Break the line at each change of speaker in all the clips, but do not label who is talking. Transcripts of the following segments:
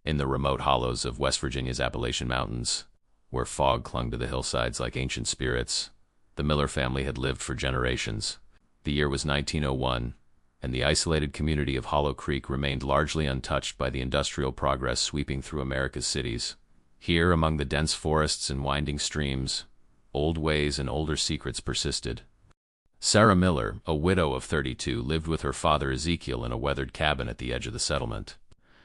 In the remote hollows of West Virginia's Appalachian Mountains, where fog clung to the hillsides like ancient spirits, the Miller family had lived for generations. The year was 1901, and the isolated community of Hollow Creek remained largely untouched by the industrial progress sweeping through America's cities. Here, among the dense forests and winding streams, old ways and older secrets persisted. Sarah Miller, a widow of 32, lived with her father Ezekiel in a weathered cabin at the edge of the settlement.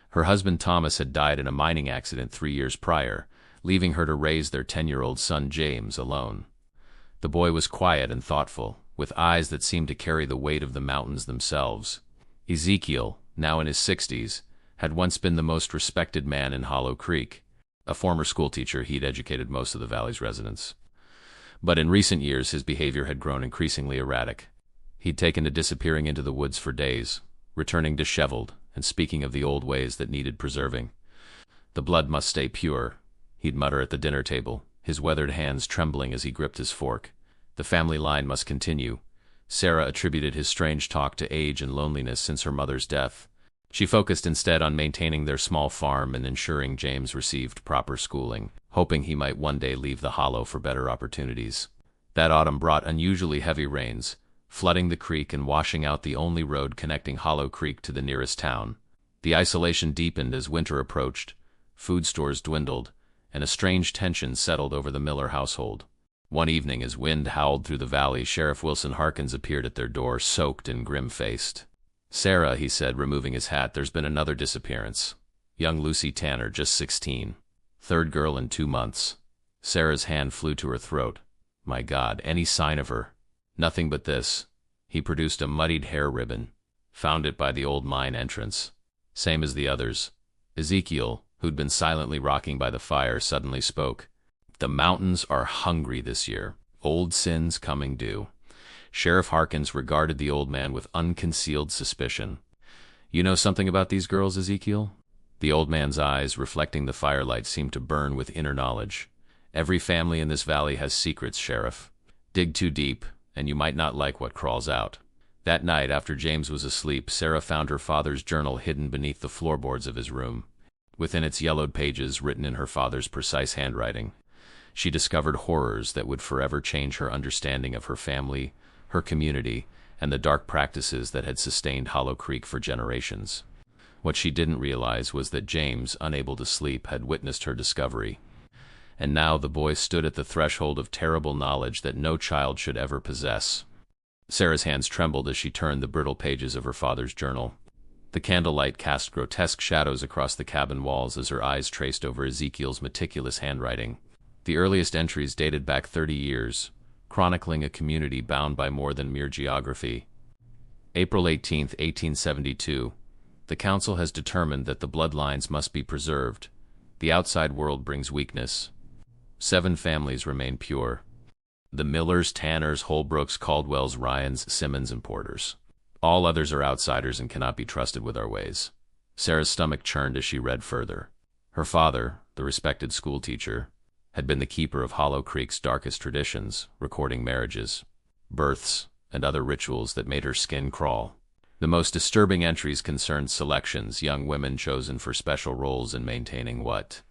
Her husband Thomas had died in a mining accident 3 years prior, leaving her to raise their 10-year-old son James alone. The boy was quiet and thoughtful, with eyes that seemed to carry the weight of the mountains themselves. Ezekiel, now in his 60s, had once been the most respected man in Hollow Creek. A former schoolteacher, he'd educated most of the valley's residents. But in recent years, his behavior had grown increasingly erratic. He'd taken to disappearing into the woods for days, returning disheveled and speaking of the old ways that needed preserving. The blood must stay pure, he'd mutter at the dinner table, his weathered hands trembling as he gripped his fork. The family line must continue. Sarah attributed his strange talk to age and loneliness since her mother's death. She focused instead on maintaining their small farm and ensuring James received proper schooling, hoping he might one day leave the hollow for better opportunities. That autumn brought unusually heavy rains, flooding the creek and washing out the only road connecting Hollow Creek to the nearest town. The isolation deepened as winter approached, food stores dwindled, and a strange tension settled over the Miller household. One evening, as wind howled through the valley, Sheriff Wilson Harkins appeared at their door, soaked and grim-faced. "Sarah," he said, removing his hat, "there's been another disappearance. Young Lucy Tanner, just 16. Third girl in 2 months." Sarah's hand flew to her throat. "My God, any sign of her?" "Nothing but this." He produced a muddied hair ribbon. "Found it by the old mine entrance. Same as the others." Ezekiel, who'd been silently rocking by the fire, suddenly spoke. "The mountains are hungry this year. Old sins coming due." Sheriff Harkins regarded the old man with unconcealed suspicion. "You know something about these girls, Ezekiel?" The old man's eyes, reflecting the firelight, seemed to burn with inner knowledge. "Every family in this valley has secrets, Sheriff. Dig too deep, and you might not like what crawls out." That night, after James was asleep, Sarah found her father's journal hidden beneath the floorboards of his room. Within its yellowed pages, written in her father's precise handwriting, she discovered horrors that would forever change her understanding of her family, her community, and the dark practices that had sustained Hollow Creek for generations. What she didn't realize was that James, unable to sleep, had witnessed her discovery. And now the boy stood at the threshold of terrible knowledge that no child should ever possess. Sarah's hands trembled as she turned the brittle pages of her father's journal. The candlelight cast grotesque shadows across the cabin walls as her eyes traced over Ezekiel's meticulous handwriting. The earliest entries dated back 30 years, chronicling a community bound by more than mere geography. April 18, 1872. The council has determined that the bloodlines must be preserved. The outside world brings weakness. 7 families remain pure. The Millers, Tanners, Holbrooks, Caldwells, Ryans, Simmons, and Porters. All others are outsiders and cannot be trusted with our ways. Sarah's stomach churned as she read further. Her father, the respected schoolteacher, had been the keeper of Hollow Creek's darkest traditions, recording marriages, births, and other rituals that made her skin crawl. The most disturbing entries concerned selections, young women chosen for special roles in maintaining what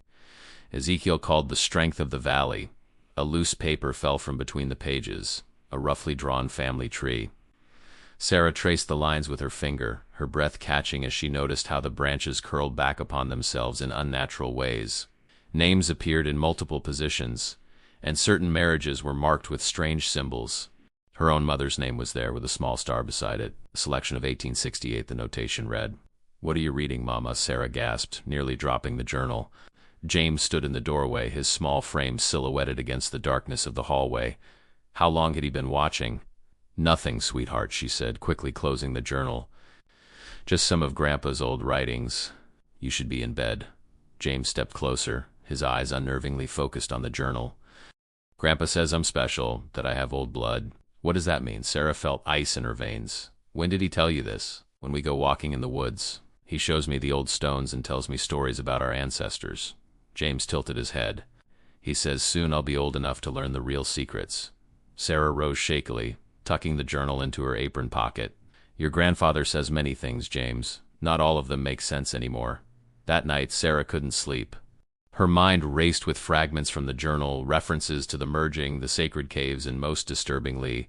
Ezekiel called the strength of the valley. A loose paper fell from between the pages, a roughly drawn family tree. Sarah traced the lines with her finger, her breath catching as she noticed how the branches curled back upon themselves in unnatural ways. Names appeared in multiple positions, and certain marriages were marked with strange symbols. Her own mother's name was there with a small star beside it, a selection of 1868, the notation read. "What are you reading, Mama?" Sarah gasped, nearly dropping the journal. James stood in the doorway, his small frame silhouetted against the darkness of the hallway. How long had he been watching? "Nothing, sweetheart," she said, quickly closing the journal. "Just some of Grandpa's old writings. You should be in bed." James stepped closer, his eyes unnervingly focused on the journal. "Grandpa says I'm special, that I have old blood." "What does that mean?" Sarah felt ice in her veins. "When did he tell you this?" "When we go walking in the woods. He shows me the old stones and tells me stories about our ancestors." James tilted his head. "He says soon I'll be old enough to learn the real secrets." Sarah rose shakily, tucking the journal into her apron pocket. "Your grandfather says many things, James. Not all of them make sense anymore. That night, Sarah couldn't sleep. Her mind raced with fragments from the journal, references to the merging, the sacred caves, and most disturbingly,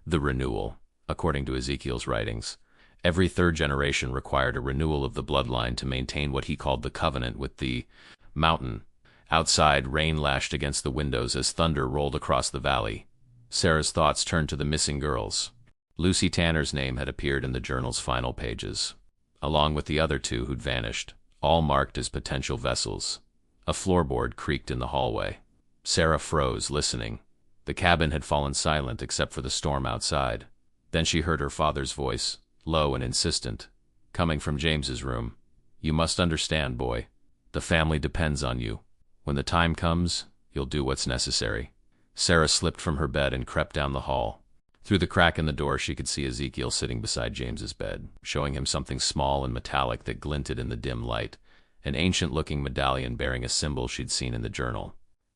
the renewal. According to Ezekiel's writings, every third generation required a renewal of the bloodline to maintain what he called the covenant with the mountain. Outside, rain lashed against the windows as thunder rolled across the valley. Sarah's thoughts turned to the missing girls. Lucy Tanner's name had appeared in the journal's final pages, along with the other two who'd vanished, all marked as potential vessels. A floorboard creaked in the hallway. Sarah froze, listening. The cabin had fallen silent except for the storm outside. Then she heard her father's voice, low and insistent, coming from James's room. "You must understand, boy. The family depends on you. When the time comes, you'll do what's necessary." Sarah slipped from her bed and crept down the hall. Through the crack in the door, she could see Ezekiel sitting beside James's bed, showing him something small and metallic that glinted in the dim light, an ancient-looking medallion bearing a symbol she'd seen in the journal.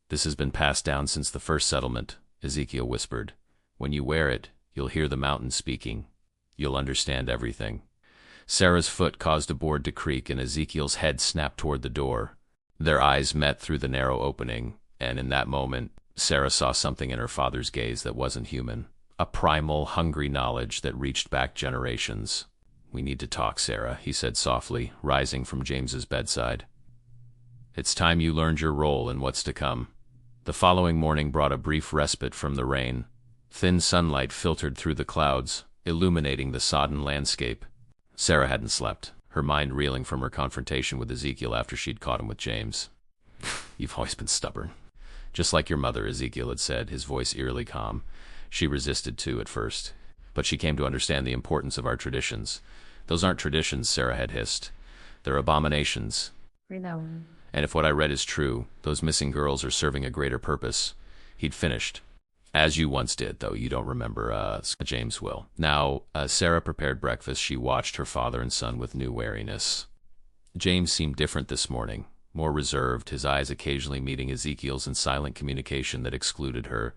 "This has been passed down since the first settlement," Ezekiel whispered. "When you wear it, you'll hear the mountain speaking. You'll understand everything." Sarah's foot caused a board to creak, and Ezekiel's head snapped toward the door. Their eyes met through the narrow opening, and in that moment, Sarah saw something in her father's gaze that wasn't human. A primal, hungry knowledge that reached back generations. "We need to talk, Sarah," he said softly, rising from James's bedside. "It's time you learned your role in what's to come." The following morning brought a brief respite from the rain. Thin sunlight filtered through the clouds, illuminating the sodden landscape. Sarah hadn't slept, her mind reeling from her confrontation with Ezekiel after she'd caught him with James. "You've always been stubborn. Just like your mother," Ezekiel had said, his voice eerily calm. She resisted too at first, but she came to understand the importance of our traditions. "Those aren't traditions," Sarah had hissed. "They're abominations. And if what I read is true, those missing girls are serving a greater purpose." He'd finished. "As you once did, though you don't remember, James will." Now, Sarah prepared breakfast. She watched her father and son with new wariness. James seemed different this morning, more reserved, his eyes occasionally meeting Ezekiel's in silent communication that excluded her.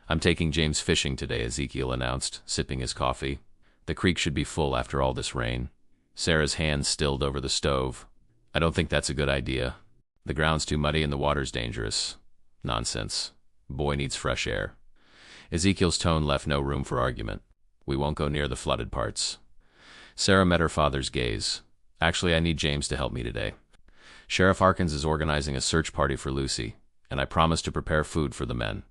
"I'm taking James fishing today," Ezekiel announced, sipping his coffee. "The creek should be full after all this rain." Sarah's hands stilled over the stove. "I don't think that's a good idea. The ground's too muddy and the water's dangerous." "Nonsense. Boy needs fresh air." Ezekiel's tone left no room for argument. "We won't go near the flooded parts." Sarah met her father's gaze. "Actually, I need James to help me today. Sheriff Harkins is organizing a search party for Lucy, and I promised to prepare food for the men."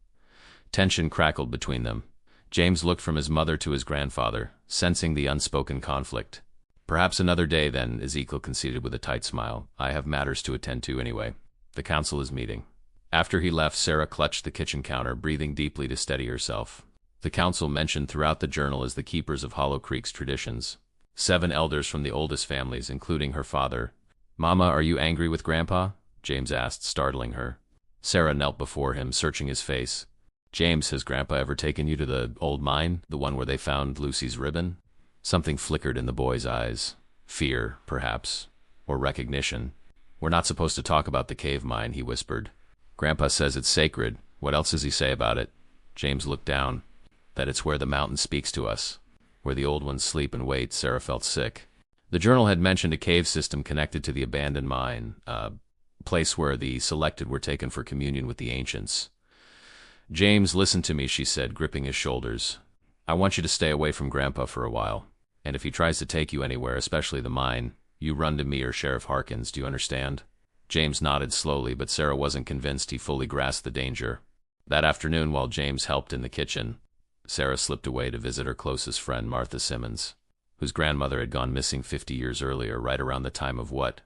Tension crackled between them. James looked from his mother to his grandfather, sensing the unspoken conflict. "Perhaps another day, then," Ezekiel conceded with a tight smile. "I have matters to attend to anyway. The council is meeting." After he left, Sarah clutched the kitchen counter, breathing deeply to steady herself. The council mentioned throughout the journal as the keepers of Hollow Creek's traditions. 7 elders from the oldest families, including her father. "Mama, are you angry with Grandpa?" James asked, startling her. Sarah knelt before him, searching his face. "James, has Grandpa ever taken you to the old mine, the one where they found Lucy's ribbon?" Something flickered in the boy's eyes. Fear, perhaps, or recognition. "We're not supposed to talk about the cave mine," he whispered. "Grandpa says it's sacred. What else does he say about it?" James looked down. "That it's where the mountain speaks to us. Where the old ones sleep and wait." Sarah felt sick. The journal had mentioned a cave system connected to the abandoned mine, a place where the selected were taken for communion with the ancients. "James, listen to me," she said, gripping his shoulders. "I want you to stay away from Grandpa for a while. And if he tries to take you anywhere, especially the mine, you run to me or Sheriff Harkins. Do you understand?" James nodded slowly, but Sarah wasn't convinced he fully grasped the danger. That afternoon, while James helped in the kitchen, Sarah slipped away to visit her closest friend, Martha Simmons, whose grandmother had gone missing 50 years earlier, right around the time of what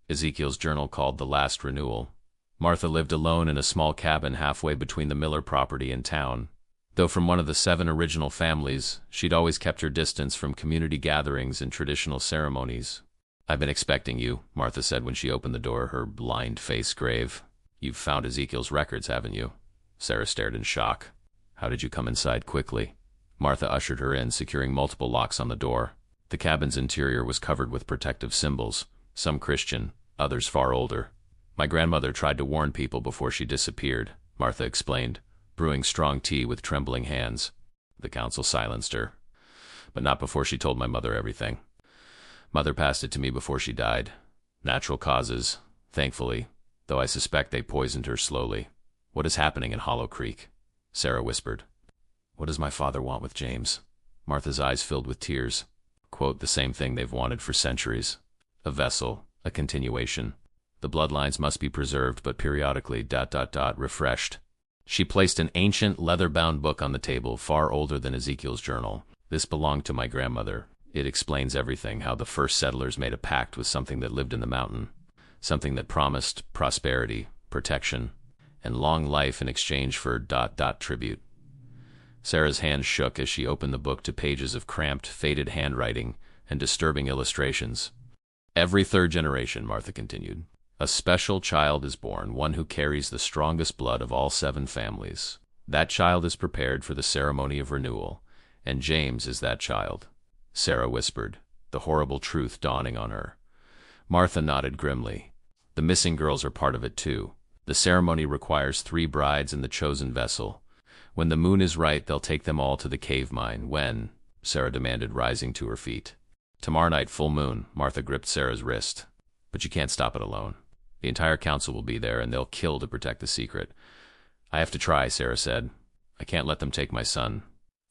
Ezekiel's journal called the last renewal. Martha lived alone in a small cabin halfway between the Miller property and town. Though from one of the 7 original families, she'd always kept her distance from community gatherings and traditional ceremonies. "I've been expecting you," Martha said when she opened the door, her lined face grave. "You've found Ezekiel's records, haven't you?" Sarah stared in shock. "How did you come inside quickly?" Martha ushered her in, securing multiple locks on the door. The cabin's interior was covered with protective symbols, some Christian, others far older. "My grandmother tried to warn people before she disappeared," Martha explained, brewing strong tea with trembling hands. The council silenced her. "But not before she told my mother everything. Mother passed it to me before she died. Natural causes, thankfully, though I suspect they poisoned her slowly. What is happening in Hollow Creek? Sarah whispered. What does my father want with James? Martha's eyes filled with tears. Quote, the same thing they've wanted for centuries. A vessel, a continuation. The bloodlines must be preserved, but periodically, refreshed. She placed an ancient, leather-bound book on the table, far older than Ezekiel's journal. This belonged to my grandmother. It explains everything, how the first settlers made a pact with something that lived in the mountain, something that promised prosperity, protection, and long life in exchange for tribute. Sarah's hand shook as she opened the book to pages of cramped, faded handwriting and disturbing illustrations. Every third generation, Martha continued, a special child is born, one who carries the strongest blood of all 7 families. That child is prepared for the ceremony of renewal, and James is that child. Sarah whispered, the horrible truth dawning on her. Martha nodded grimly. The missing girls are part of it too. The ceremony requires 3 brides and the chosen vessel. When the moon is right, they'll take them all to the cave mine. When? Sarah demanded, rising to her feet. Tomorrow night, full moon. Martha gripped Sarah's wrist. But you can't stop it alone. The entire council will be there, and they'll kill to protect the secret. I have to try, Sarah said. I can't let them take my son.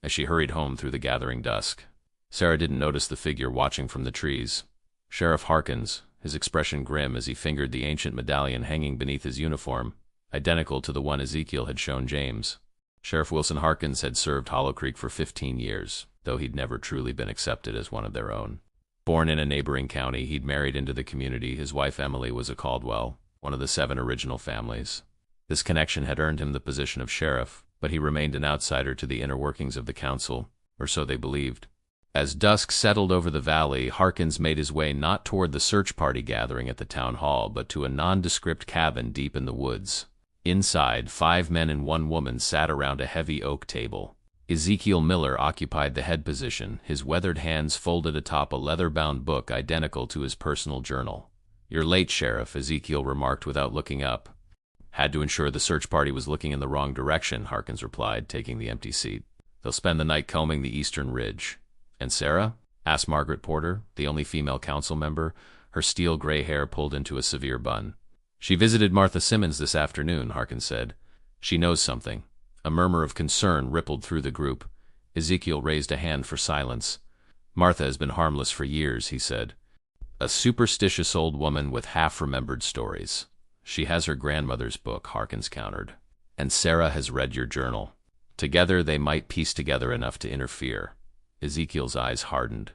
As she hurried home through the gathering dusk, Sarah didn't notice the figure watching from the trees. Sheriff Harkins, his expression grim as he fingered the ancient medallion hanging beneath his uniform, identical to the one Ezekiel had shown James. Sheriff Wilson Harkins had served Hollow Creek for 15 years, though he'd never truly been accepted as one of their own. Born in a neighboring county, he'd married into the community. His wife Emily was a Caldwell, one of the 7 original families. This connection had earned him the position of sheriff, but he remained an outsider to the inner workings of the council, or so they believed. As dusk settled over the valley, Harkins made his way not toward the search party gathering at the town hall, but to a nondescript cabin deep in the woods. Inside, 5 men and 1 woman sat around a heavy oak table. Ezekiel Miller occupied the head position, his weathered hands folded atop a leather-bound book identical to his personal journal. You're late, Sheriff, Ezekiel remarked without looking up. Had to ensure the search party was looking in the wrong direction, Harkins replied, taking the empty seat. They'll spend the night combing the eastern ridge. And Sarah? Asked Margaret Porter, the only female council member, her steel gray hair pulled into a severe bun. She visited Martha Simmons this afternoon, Harkins said. She knows something. A murmur of concern rippled through the group. Ezekiel raised a hand for silence. Martha has been harmless for years, he said. A superstitious old woman with half-remembered stories. She has her grandmother's book, Harkins countered. And Sarah has read your journal. Together they might piece together enough to interfere. Ezekiel's eyes hardened.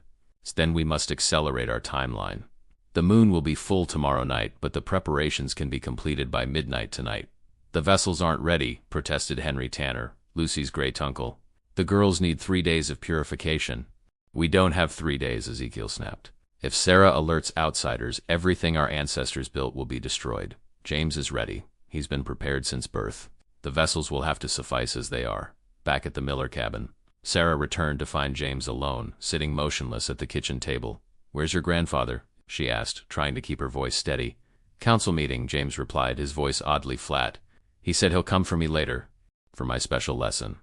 Then we must accelerate our timeline. The moon will be full tomorrow night, but the preparations can be completed by midnight tonight. The vessels aren't ready, protested Henry Tanner, Lucy's great uncle. The girls need 3 days of purification. We don't have 3 days, Ezekiel snapped. If Sarah alerts outsiders, everything our ancestors built will be destroyed. James is ready. He's been prepared since birth. The vessels will have to suffice as they are. Back at the Miller cabin, Sarah returned to find James alone, sitting motionless at the kitchen table. Where's your grandfather? She asked, trying to keep her voice steady. Council meeting, James replied, his voice oddly flat. He said he'll come for me later, for my special lesson.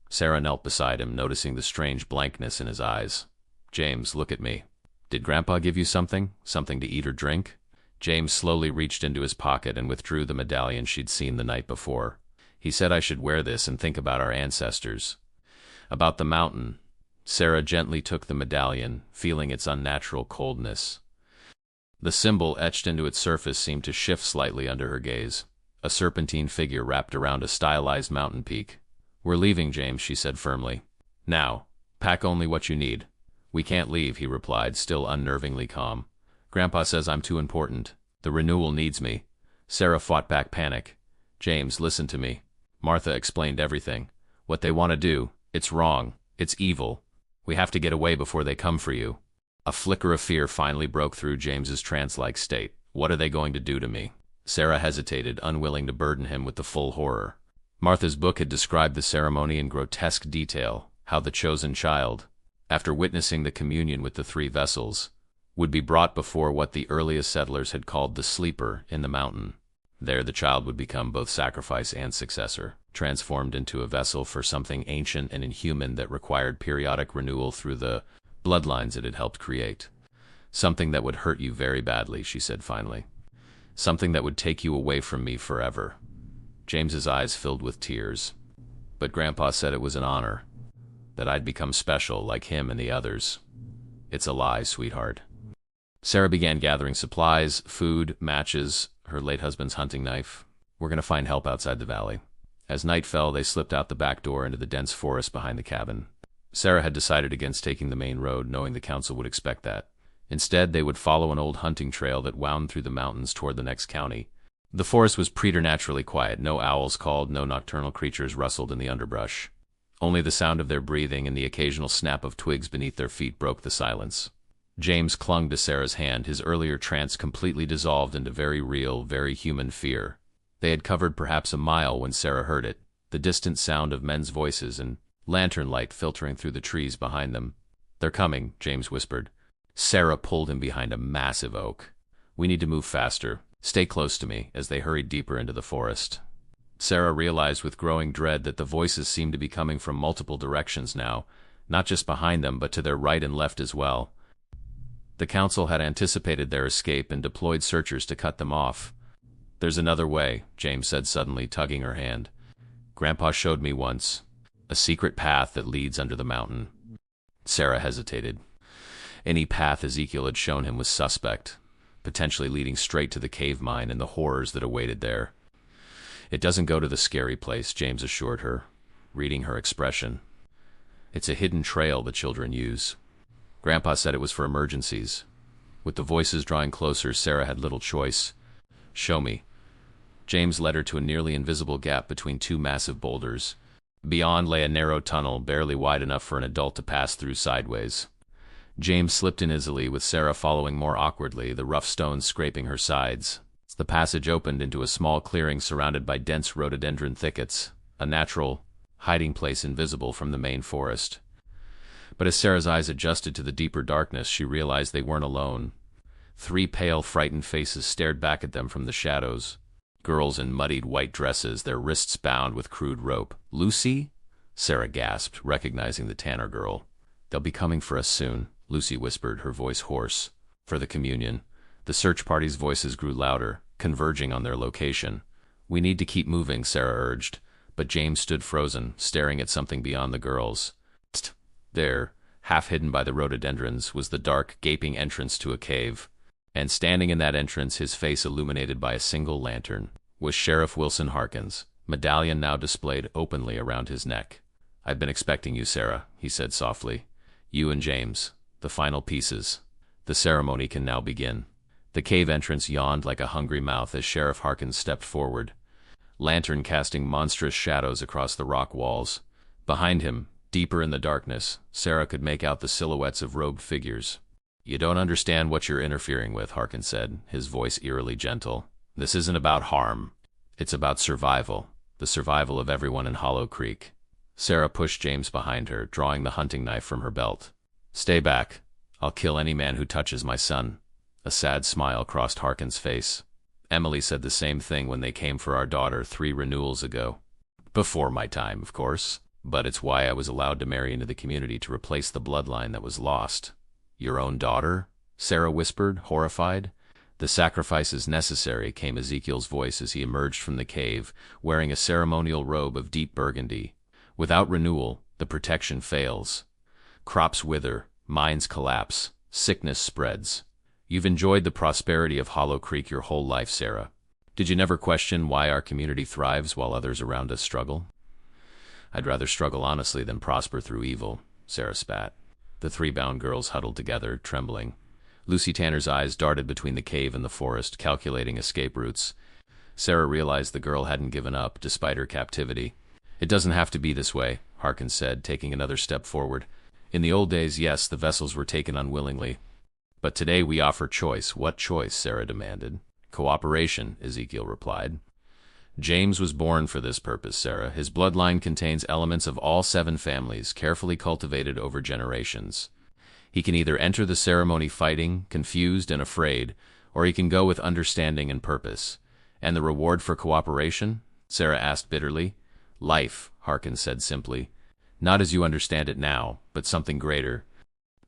Sarah knelt beside him, noticing the strange blankness in his eyes. James, look at me. Did Grandpa give you something? Something to eat or drink? James slowly reached into his pocket and withdrew the medallion she'd seen the night before. He said I should wear this and think about our ancestors. About the mountain. Sarah gently took the medallion, feeling its unnatural coldness. The symbol etched into its surface seemed to shift slightly under her gaze. A serpentine figure wrapped around a stylized mountain peak. We're leaving, James, she said firmly. Now, pack only what you need. We can't leave, he replied, still unnervingly calm. Grandpa says I'm too important. The renewal needs me. Sarah fought back panic. James, listen to me. Martha explained everything. What they want to do, it's wrong. It's evil. We have to get away before they come for you. A flicker of fear finally broke through James's trance-like state. What are they going to do to me? Sarah hesitated, unwilling to burden him with the full horror. Martha's book had described the ceremony in grotesque detail, how the chosen child, after witnessing the communion with the 3 vessels, would be brought before what the earliest settlers had called the sleeper in the mountain. There the child would become both sacrifice and successor, transformed into a vessel for something ancient and inhuman that required periodic renewal through the bloodlines it had helped create. Something that would hurt you very badly, she said finally. Something that would take you away from me forever. James's eyes filled with tears. But Grandpa said it was an honor, that I'd become special like him and the others. It's a lie, sweetheart. Sarah began gathering supplies, food, matches, her late husband's hunting knife. We're going to find help outside the valley. As night fell, they slipped out the back door into the dense forest behind the cabin. Sarah had decided against taking the main road, knowing the council would expect that. Instead, they would follow an old hunting trail that wound through the mountains toward the next county. The forest was preternaturally quiet. No owls called, no nocturnal creatures rustled in the underbrush. Only the sound of their breathing and the occasional snap of twigs beneath their feet broke the silence. James clung to Sarah's hand, his earlier trance completely dissolved into very real, very human fear. They had covered perhaps a mile when Sarah heard it, the distant sound of men's voices and lantern light filtering through the trees behind them. "They're coming," James whispered. Sarah pulled him behind a massive oak. "We need to move faster. Stay close to me," as they hurried deeper into the forest. Sarah realized with growing dread that the voices seemed to be coming from multiple directions now, not just behind them, but to their right and left as well. The council had anticipated their escape and deployed searchers to cut them off. "There's another way," James said suddenly, tugging her hand. "Grandpa showed me once. A secret path that leads under the mountain." Sarah hesitated. Any path Ezekiel had shown him was suspect, potentially leading straight to the cave mine and the horrors that awaited there. "It doesn't go to the scary place," James assured her, reading her expression. "It's a hidden trail the children use. Grandpa said it was for emergencies." With the voices drawing closer, Sarah had little choice. "Show me." James led her to a nearly invisible gap between two massive boulders. Beyond lay a narrow tunnel, barely wide enough for an adult to pass through sideways. James slipped in easily, with Sarah following more awkwardly, the rough stones scraping her sides. The passage opened into a small clearing surrounded by dense rhododendron thickets, a natural hiding place invisible from the main forest. But as Sarah's eyes adjusted to the deeper darkness, she realized they weren't alone. 3 pale, frightened faces stared back at them from the shadows. Girls in muddied white dresses, their wrists bound with crude rope. "Lucy?" Sarah gasped, recognizing the Tanner girl. "They'll be coming for us soon," Lucy whispered, her voice hoarse. "For the communion." The search party's voices grew louder, converging on their location. "We need to keep moving," Sarah urged, but James stood frozen, staring at something beyond the girls. Tst! There, half hidden by the rhododendrons, was the dark, gaping entrance to a cave. And standing in that entrance, his face illuminated by a single lantern, was Sheriff Wilson Harkins, medallion now displayed openly around his neck. "I've been expecting you, Sarah," he said softly. "You and James, the final pieces. The ceremony can now begin." The cave entrance yawned like a hungry mouth as Sheriff Harkins stepped forward, lantern casting monstrous shadows across the rock walls. Behind him, deeper in the darkness, Sarah could make out the silhouettes of robed figures. "You don't understand what you're interfering with," Harkins said, his voice eerily gentle. "This isn't about harm. It's about survival, the survival of everyone in Hollow Creek." Sarah pushed James behind her, drawing the hunting knife from her belt. "Stay back. I'll kill any man who touches my son." A sad smile crossed Harkins' face. "Emily said the same thing when they came for our daughter 3 renewals ago. Before my time, of course. But it's why I was allowed to marry into the community, to replace the bloodline that was lost." "Your own daughter?" Sarah whispered, horrified. "The sacrifice is necessary," came Ezekiel's voice as he emerged from the cave, wearing a ceremonial robe of deep burgundy. "Without renewal, the protection fails. Crops wither, mines collapse, sickness spreads. You've enjoyed the prosperity of Hollow Creek your whole life, Sarah. Did you never question why our community thrives while others around us struggle?" "I'd rather struggle honestly than prosper through evil," Sarah spat. The 3 bound girls huddled together, trembling. Lucy Tanner's eyes darted between the cave and the forest, calculating escape routes. Sarah realized the girl hadn't given up, despite her captivity. "It doesn't have to be this way," Harkins said, taking another step forward. "In the old days, yes, the vessels were taken unwillingly. But today we offer choice." "What choice?" Sarah demanded. "Cooperation," Ezekiel replied. "James was born for this purpose, Sarah. His bloodline contains elements of all 7 families, carefully cultivated over generations. He can either enter the ceremony fighting, confused and afraid, or he can go with understanding and purpose." "And the reward for cooperation?" Sarah asked bitterly. "Life," Harkins said simply. "Not as you understand it now, but something greater.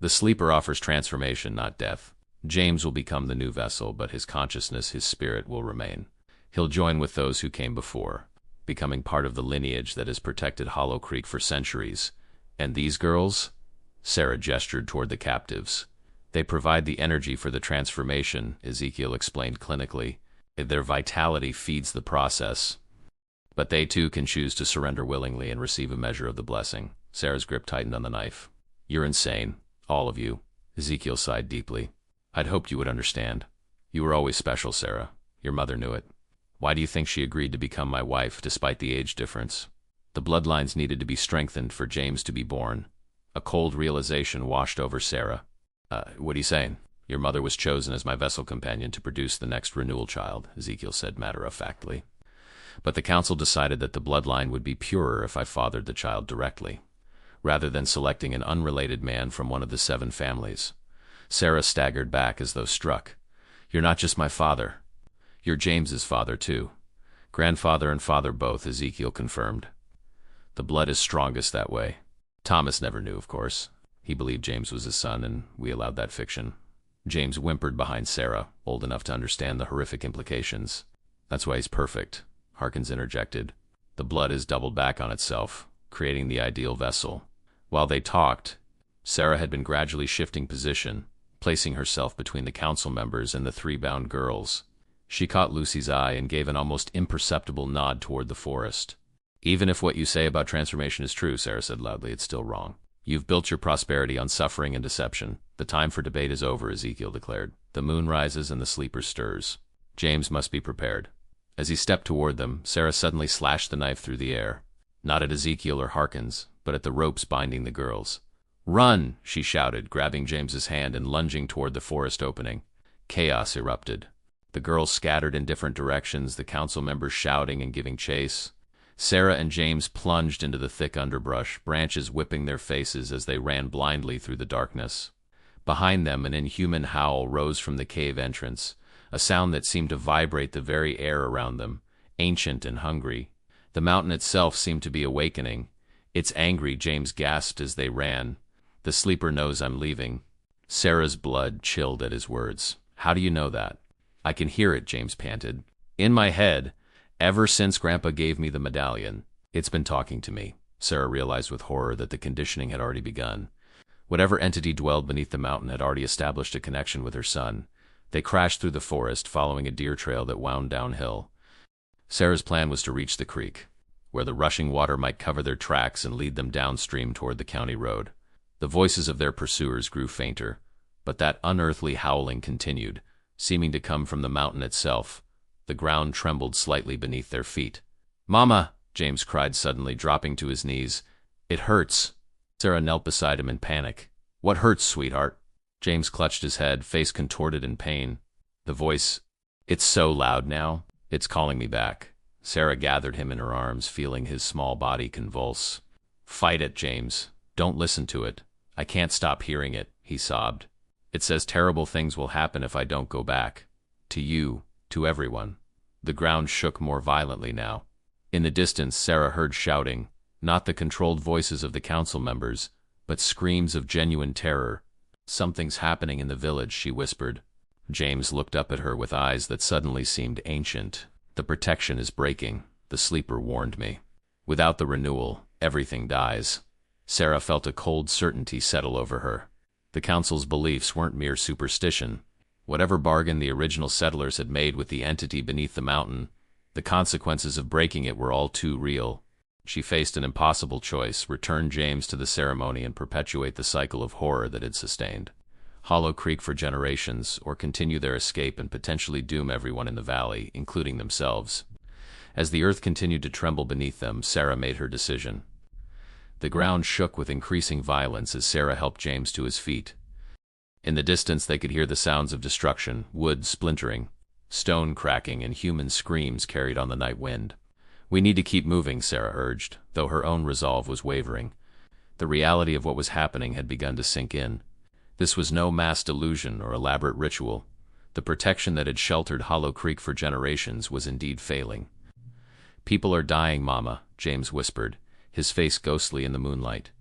The sleeper offers transformation, not death." James will become the new vessel, but his consciousness, his spirit, will remain. He'll join with those who came before, becoming part of the lineage that has protected Hollow Creek for centuries. And these girls? Sarah gestured toward the captives. They provide the energy for the transformation, Ezekiel explained clinically. Their vitality feeds the process. But they too can choose to surrender willingly and receive a measure of the blessing. Sarah's grip tightened on the knife. You're insane, all of you. Ezekiel sighed deeply. I'd hoped you would understand. You were always special, Sarah. Your mother knew it. Why do you think she agreed to become my wife, despite the age difference? The bloodlines needed to be strengthened for James to be born. A cold realization washed over Sarah. What are you saying? Your mother was chosen as my vessel companion to produce the next renewal child, Ezekiel said matter-of-factly. But the council decided that the bloodline would be purer if I fathered the child directly, rather than selecting an unrelated man from one of the 7 families. Sarah staggered back as though struck. You're not just my father. You're James's father, too. Grandfather and father both, Ezekiel confirmed. The blood is strongest that way. Thomas never knew, of course. He believed James was his son, and we allowed that fiction. James whimpered behind Sarah, old enough to understand the horrific implications. That's why he's perfect, Harkins interjected. The blood is doubled back on itself, creating the ideal vessel. While they talked, Sarah had been gradually shifting position, placing herself between the council members and the 3 bound girls. She caught Lucy's eye and gave an almost imperceptible nod toward the forest. Even if what you say about transformation is true, Sarah said loudly, it's still wrong. You've built your prosperity on suffering and deception. The time for debate is over, Ezekiel declared. The moon rises and the sleeper stirs. James must be prepared. As he stepped toward them, Sarah suddenly slashed the knife through the air, not at Ezekiel or Harkins, but at the ropes binding the girls. Run, she shouted, grabbing James's hand and lunging toward the forest opening. Chaos erupted. The girls scattered in different directions, the council members shouting and giving chase. Sarah and James plunged into the thick underbrush, branches whipping their faces as they ran blindly through the darkness. Behind them, an inhuman howl rose from the cave entrance, a sound that seemed to vibrate the very air around them, ancient and hungry. The mountain itself seemed to be awakening. It's angry, James gasped as they ran. The sleeper knows I'm leaving. Sarah's blood chilled at his words. How do you know that? I can hear it, James panted. In my head. Ever since Grandpa gave me the medallion, it's been talking to me. Sarah realized with horror that the conditioning had already begun. Whatever entity dwelled beneath the mountain had already established a connection with her son. They crashed through the forest, following a deer trail that wound downhill. Sarah's plan was to reach the creek, where the rushing water might cover their tracks and lead them downstream toward the county road. The voices of their pursuers grew fainter, but that unearthly howling continued, seeming to come from the mountain itself. The ground trembled slightly beneath their feet. Mama! James cried suddenly, dropping to his knees. It hurts. Sarah knelt beside him in panic. What hurts, sweetheart? James clutched his head, face contorted in pain. The voice, it's so loud now. It's calling me back. Sarah gathered him in her arms, feeling his small body convulse. Fight it, James. Don't listen to it. I can't stop hearing it, he sobbed. It says terrible things will happen if I don't go back. To you. To everyone. The ground shook more violently now. In the distance, Sarah heard shouting, not the controlled voices of the council members, but screams of genuine terror. Something's happening in the village, she whispered. James looked up at her with eyes that suddenly seemed ancient. The protection is breaking, the sleeper warned me. Without the renewal, everything dies. Sarah felt a cold certainty settle over her. The council's beliefs weren't mere superstition. Whatever bargain the original settlers had made with the entity beneath the mountain, the consequences of breaking it were all too real. She faced an impossible choice: return James to the ceremony and perpetuate the cycle of horror that had sustained Hollow Creek for generations, or continue their escape and potentially doom everyone in the valley, including themselves. As the earth continued to tremble beneath them, Sarah made her decision. The ground shook with increasing violence as Sarah helped James to his feet. In the distance they could hear the sounds of destruction, wood splintering, stone cracking, and human screams carried on the night wind. We need to keep moving, Sarah urged, though her own resolve was wavering. The reality of what was happening had begun to sink in. This was no mass delusion or elaborate ritual. The protection that had sheltered Hollow Creek for generations was indeed failing. People are dying, Mama, James whispered, his face ghostly in the moonlight.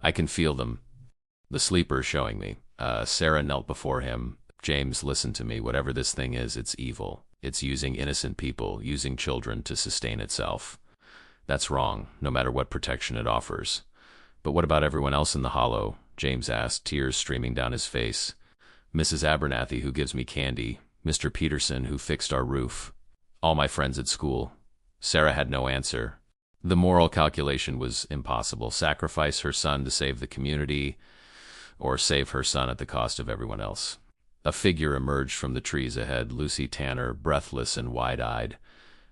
I can feel them. The sleeper showing me. Sarah knelt before him, James, listen to me. Whatever this thing is, it's evil. It's using innocent people, using children to sustain itself. That's wrong, no matter what protection it offers. But what about everyone else in the hollow? James asked, tears streaming down his face. Mrs. Abernathy, who gives me candy. Mr. Peterson, who fixed our roof. All my friends at school. Sarah had no answer. The moral calculation was impossible. Sacrifice her son to save the community, or save her son at the cost of everyone else. A figure emerged from the trees ahead, Lucy Tanner, breathless and wide-eyed.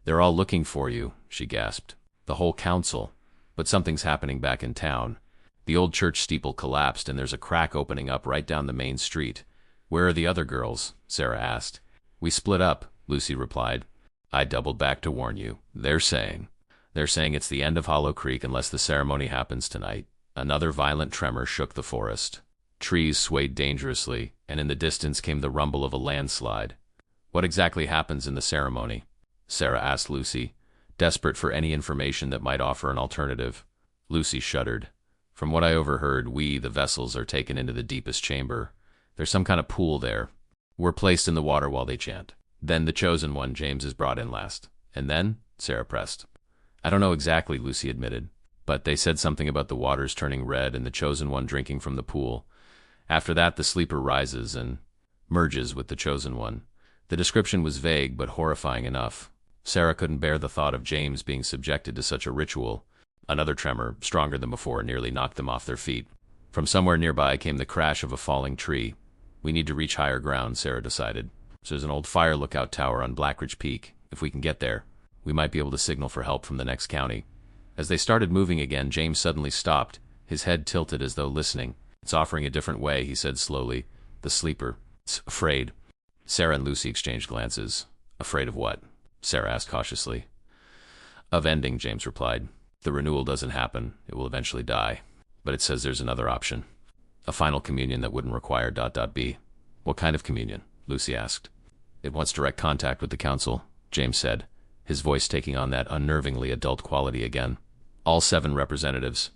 They're all looking for you, she gasped. The whole council. But something's happening back in town. The old church steeple collapsed, and there's a crack opening up right down the main street. Where are the other girls? Sarah asked. We split up, Lucy replied. I doubled back to warn you. They're saying it's the end of Hollow Creek unless the ceremony happens tonight. Another violent tremor shook the forest. Trees swayed dangerously, and in the distance came the rumble of a landslide. What exactly happens in the ceremony? Sarah asked Lucy, desperate for any information that might offer an alternative. Lucy shuddered. From what I overheard, we, the vessels, are taken into the deepest chamber. There's some kind of pool there. We're placed in the water while they chant. Then the chosen one, James, is brought in last. And then? Sarah pressed. I don't know exactly, Lucy admitted, but they said something about the waters turning red and the chosen one drinking from the pool. After that, the sleeper rises and merges with the chosen one. The description was vague but horrifying enough. Sarah couldn't bear the thought of James being subjected to such a ritual. Another tremor, stronger than before, nearly knocked them off their feet. From somewhere nearby came the crash of a falling tree. We need to reach higher ground, Sarah decided. So there's an old fire lookout tower on Blackridge Peak. If we can get there, we might be able to signal for help from the next county. As they started moving again, James suddenly stopped, his head tilted as though listening. It's offering a different way, he said slowly. The sleeper. It's afraid. Sarah and Lucy exchanged glances. Afraid of what? Sarah asked cautiously. Of ending, James replied. The renewal doesn't happen. It will eventually die. But it says there's another option. A final communion that wouldn't require ... B. What kind of communion? Lucy asked. It wants direct contact with the council, James said, his voice taking on that unnervingly adult quality again. All 7 representatives.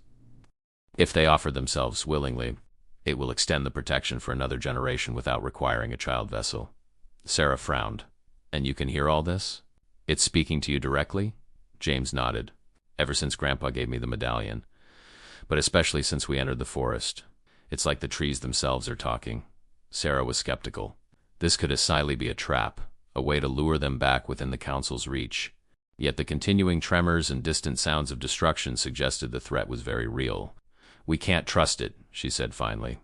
If they offer themselves willingly, it will extend the protection for another generation without requiring a child vessel. Sarah frowned. And you can hear all this? It's speaking to you directly? James nodded. Ever since Grandpa gave me the medallion. But especially since we entered the forest. It's like the trees themselves are talking. Sarah was skeptical. This could easily be a trap, a way to lure them back within the council's reach. Yet the continuing tremors and distant sounds of destruction suggested the threat was very real. We can't trust it, she said finally.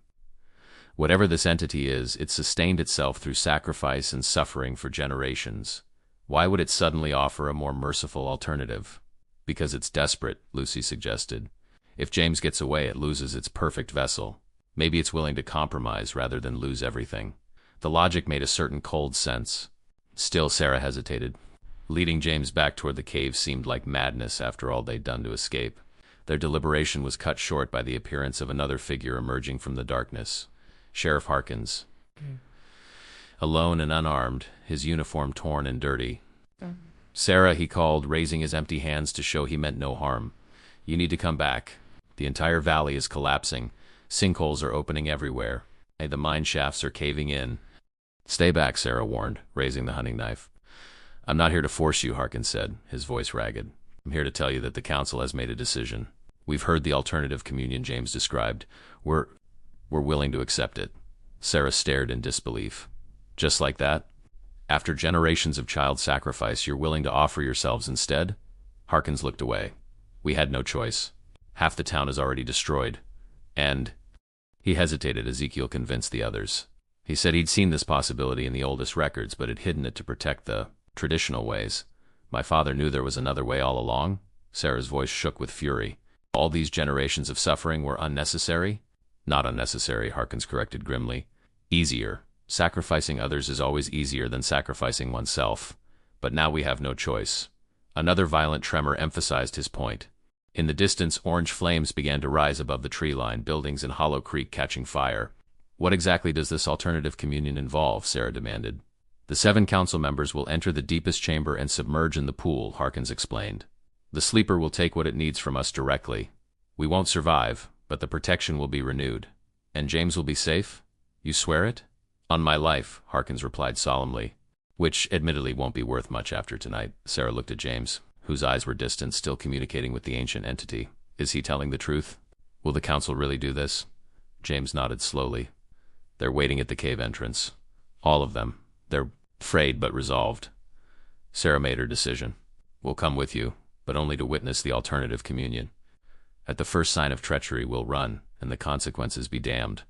Whatever this entity is, it sustained itself through sacrifice and suffering for generations. Why would it suddenly offer a more merciful alternative? Because it's desperate, Lucy suggested. If James gets away, it loses its perfect vessel. Maybe it's willing to compromise rather than lose everything. The logic made a certain cold sense. Still, Sarah hesitated. Leading James back toward the cave seemed like madness after all they'd done to escape. Their deliberation was cut short by the appearance of another figure emerging from the darkness. Sheriff Harkins. Alone and unarmed, his uniform torn and dirty. Sarah, he called, raising his empty hands to show he meant no harm. You need to come back. The entire valley is collapsing. Sinkholes are opening everywhere. The mine shafts are caving in. Stay back, Sarah warned, raising the hunting knife. I'm not here to force you, Harkins said, his voice ragged. I'm here to tell you that the council has made a decision. We've heard the alternative communion James described. We're willing to accept it. Sarah stared in disbelief. Just like that? After generations of child sacrifice, you're willing to offer yourselves instead? Harkins looked away. We had no choice. Half the town is already destroyed. And... He hesitated. Ezekiel convinced the others. He said he'd seen this possibility in the oldest records, but had hidden it to protect the traditional ways. My father knew there was another way all along? Sarah's voice shook with fury. All these generations of suffering were unnecessary? Not unnecessary, Harkins corrected grimly. Easier. Sacrificing others is always easier than sacrificing oneself. But now we have no choice. Another violent tremor emphasized his point. In the distance, orange flames began to rise above the tree line, buildings in Hollow Creek catching fire. What exactly does this alternative communion involve? Sarah demanded. The 7 council members will enter the deepest chamber and submerge in the pool, Harkins explained. The sleeper will take what it needs from us directly. We won't survive, but the protection will be renewed. And James will be safe? You swear it? On my life, Harkins replied solemnly. Which, admittedly, won't be worth much after tonight. Sarah looked at James, whose eyes were distant, still communicating with the ancient entity. Is he telling the truth? Will the council really do this? James nodded slowly. They're waiting at the cave entrance. All of them. They're afraid but resolved. Sarah made her decision. We'll come with you, but only to witness the alternative communion. At the first sign of treachery, we'll run, and the consequences be damned.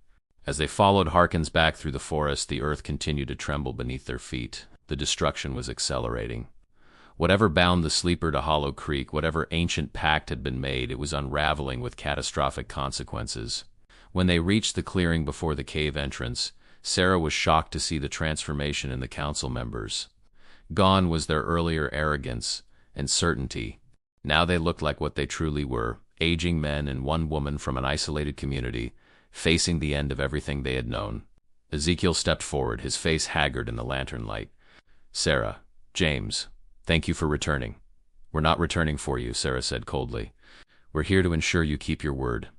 As they followed Harkins back through the forest, the earth continued to tremble beneath their feet. The destruction was accelerating. Whatever bound the sleeper to Hollow Creek, whatever ancient pact had been made, it was unraveling with catastrophic consequences. When they reached the clearing before the cave entrance, Sarah was shocked to see the transformation in the council members. Gone was their earlier arrogance and certainty. Now they looked like what they truly were, aging men and one woman from an isolated community, facing the end of everything they had known. Ezekiel stepped forward, his face haggard in the lantern light. Sarah, James, thank you for returning. We're not returning for you, Sarah said coldly. We're here to ensure you keep your word.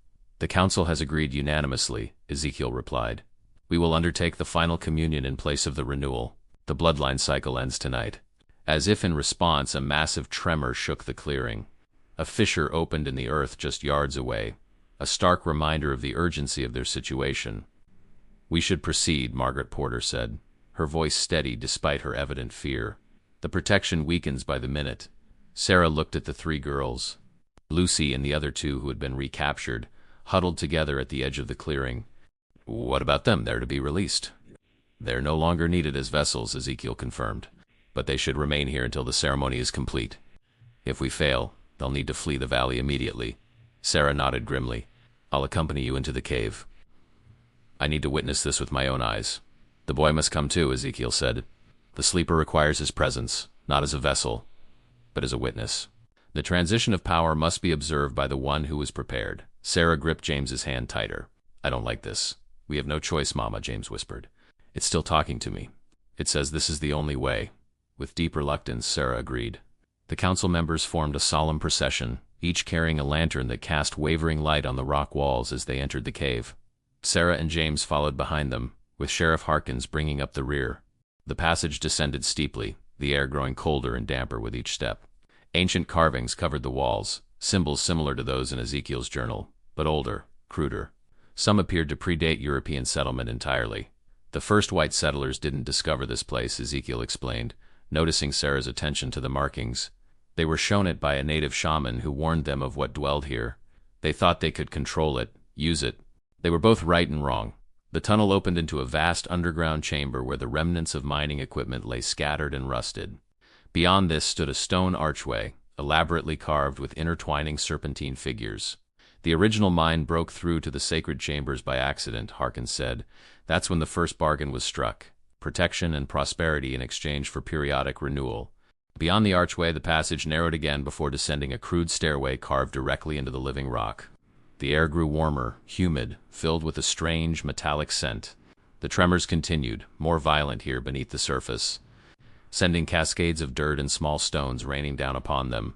The council has agreed unanimously, Ezekiel replied. We will undertake the final communion in place of the renewal. The bloodline cycle ends tonight. As if in response, a massive tremor shook the clearing. A fissure opened in the earth just yards away, a stark reminder of the urgency of their situation. We should proceed, Margaret Porter said, her voice steady despite her evident fear. The protection weakens by the minute. Sarah looked at the three girls. Lucy and the other two who had been recaptured, huddled together at the edge of the clearing. What about them? They're to be released. They're no longer needed as vessels, Ezekiel confirmed, but they should remain here until the ceremony is complete. If we fail, they'll need to flee the valley immediately. Sarah nodded grimly. I'll accompany you into the cave. I need to witness this with my own eyes. The boy must come too, Ezekiel said. The sleeper requires his presence, not as a vessel, but as a witness. The transition of power must be observed by the one who is prepared. Sarah gripped James's hand tighter. I don't like this. We have no choice, Mama, James whispered. It's still talking to me. It says this is the only way. With deep reluctance, Sarah agreed. The council members formed a solemn procession, each carrying a lantern that cast wavering light on the rock walls as they entered the cave. Sarah and James followed behind them, with Sheriff Harkins bringing up the rear. The passage descended steeply, the air growing colder and damper with each step. Ancient carvings covered the walls, symbols similar to those in Ezekiel's journal, but older, cruder. Some appeared to predate European settlement entirely. The first white settlers didn't discover this place, Ezekiel explained, noticing Sarah's attention to the markings. They were shown it by a native shaman who warned them of what dwelled here. They thought they could control it, use it. They were both right and wrong. The tunnel opened into a vast underground chamber where the remnants of mining equipment lay scattered and rusted. Beyond this stood a stone archway, elaborately carved with intertwining serpentine figures. The original mine broke through to the sacred chambers by accident, Harkins said. That's when the first bargain was struck. Protection and prosperity in exchange for periodic renewal. Beyond the archway, the passage narrowed again before descending a crude stairway carved directly into the living rock. The air grew warmer, humid, filled with a strange, metallic scent. The tremors continued, more violent here beneath the surface, sending cascades of dirt and small stones raining down upon them.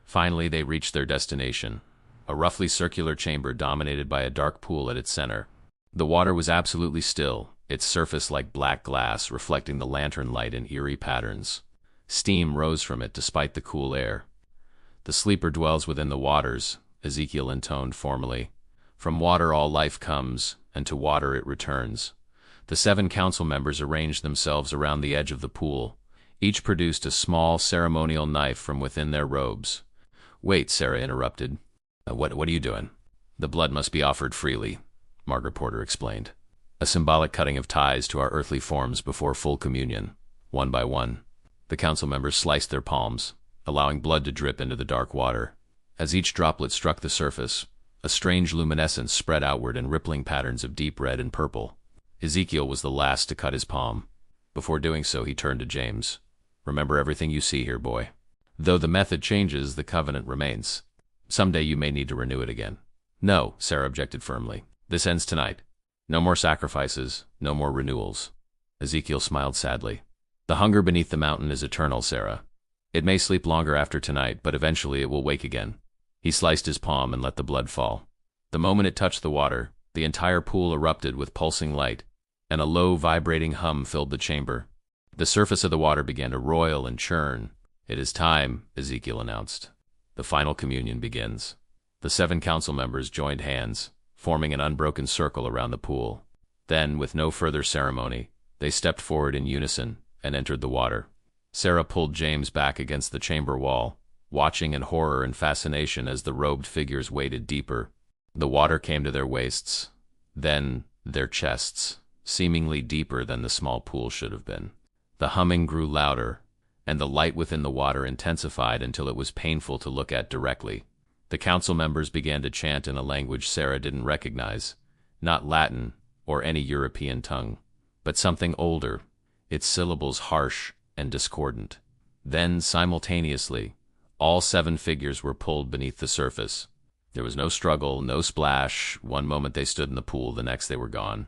Finally, they reached their destination, a roughly circular chamber dominated by a dark pool at its center. The water was absolutely still, its surface like black glass, reflecting the lantern light in eerie patterns. Steam rose from it despite the cool air. The sleeper dwells within the waters, Ezekiel intoned formally. From water all life comes, and to water it returns. The 7 council members arranged themselves around the edge of the pool. Each produced a small ceremonial knife from within their robes. Wait, Sarah interrupted. What are you doing? The blood must be offered freely, Margaret Porter explained. A symbolic cutting of ties to our earthly forms before full communion, one by one. The council members sliced their palms, allowing blood to drip into the dark water. As each droplet struck the surface, a strange luminescence spread outward in rippling patterns of deep red and purple. Ezekiel was the last to cut his palm. Before doing so, he turned to James. Remember everything you see here, boy. Though the method changes, the covenant remains. Someday you may need to renew it again. No, Sarah objected firmly. This ends tonight. No more sacrifices, no more renewals. Ezekiel smiled sadly. The hunger beneath the mountain is eternal, Sarah. It may sleep longer after tonight, but eventually it will wake again. He sliced his palm and let the blood fall. The moment it touched the water, the entire pool erupted with pulsing light, and a low, vibrating hum filled the chamber. The surface of the water began to roil and churn. "It is time," Ezekiel announced. "The final communion begins." The 7 council members joined hands, forming an unbroken circle around the pool. Then, with no further ceremony, they stepped forward in unison and entered the water. Sarah pulled James back against the chamber wall, watching in horror and fascination as the robed figures waded deeper. The water came to their waists, then their chests, seemingly deeper than the small pool should have been. The humming grew louder, and the light within the water intensified until it was painful to look at directly. The council members began to chant in a language Sarah didn't recognize, not Latin or any European tongue, but something older, its syllables harsh and discordant. Then, simultaneously, all 7 figures were pulled beneath the surface. There was no struggle, no splash. One moment they stood in the pool, the next they were gone.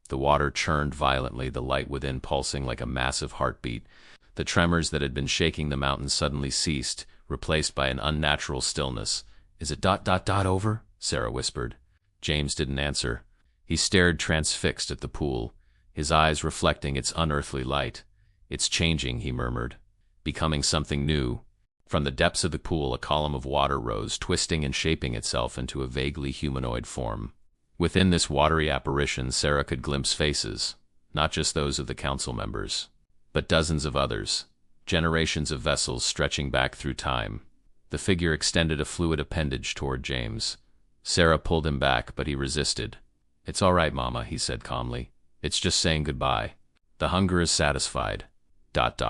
The water churned violently, the light within pulsing like a massive heartbeat. The tremors that had been shaking the mountains suddenly ceased, replaced by an unnatural stillness. "Is it ... over?" Sarah whispered. James didn't answer. He stared transfixed at the pool, his eyes reflecting its unearthly light. "It's changing," he murmured, "becoming something new." From the depths of the pool, a column of water rose, twisting and shaping itself into a vaguely humanoid form. Within this watery apparition, Sarah could glimpse faces, not just those of the council members, but dozens of others, generations of vessels stretching back through time. The figure extended a fluid appendage toward James. Sarah pulled him back, but he resisted. "It's all right, Mama," he said calmly. "It's just saying goodbye. The hunger is satisfied. ...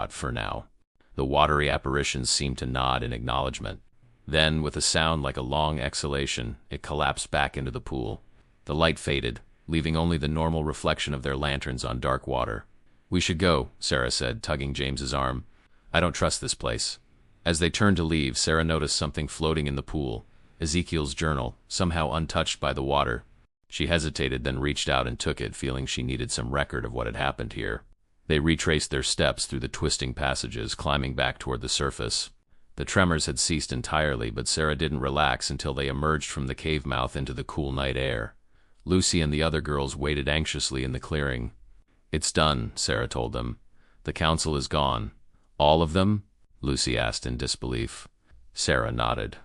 for now." The watery apparition seemed to nod in acknowledgement. Then, with a sound like a long exhalation, it collapsed back into the pool. The light faded, leaving only the normal reflection of their lanterns on dark water. "We should go," Sarah said, tugging James's arm. "I don't trust this place." As they turned to leave, Sarah noticed something floating in the pool, Ezekiel's journal, somehow untouched by the water. She hesitated, then reached out and took it, feeling she needed some record of what had happened here. They retraced their steps through the twisting passages, climbing back toward the surface. The tremors had ceased entirely, but Sarah didn't relax until they emerged from the cave mouth into the cool night air. Lucy and the other girls waited anxiously in the clearing. "It's done," Sarah told them. "The council is gone." "All of them?" Lucy asked in disbelief. Sarah nodded.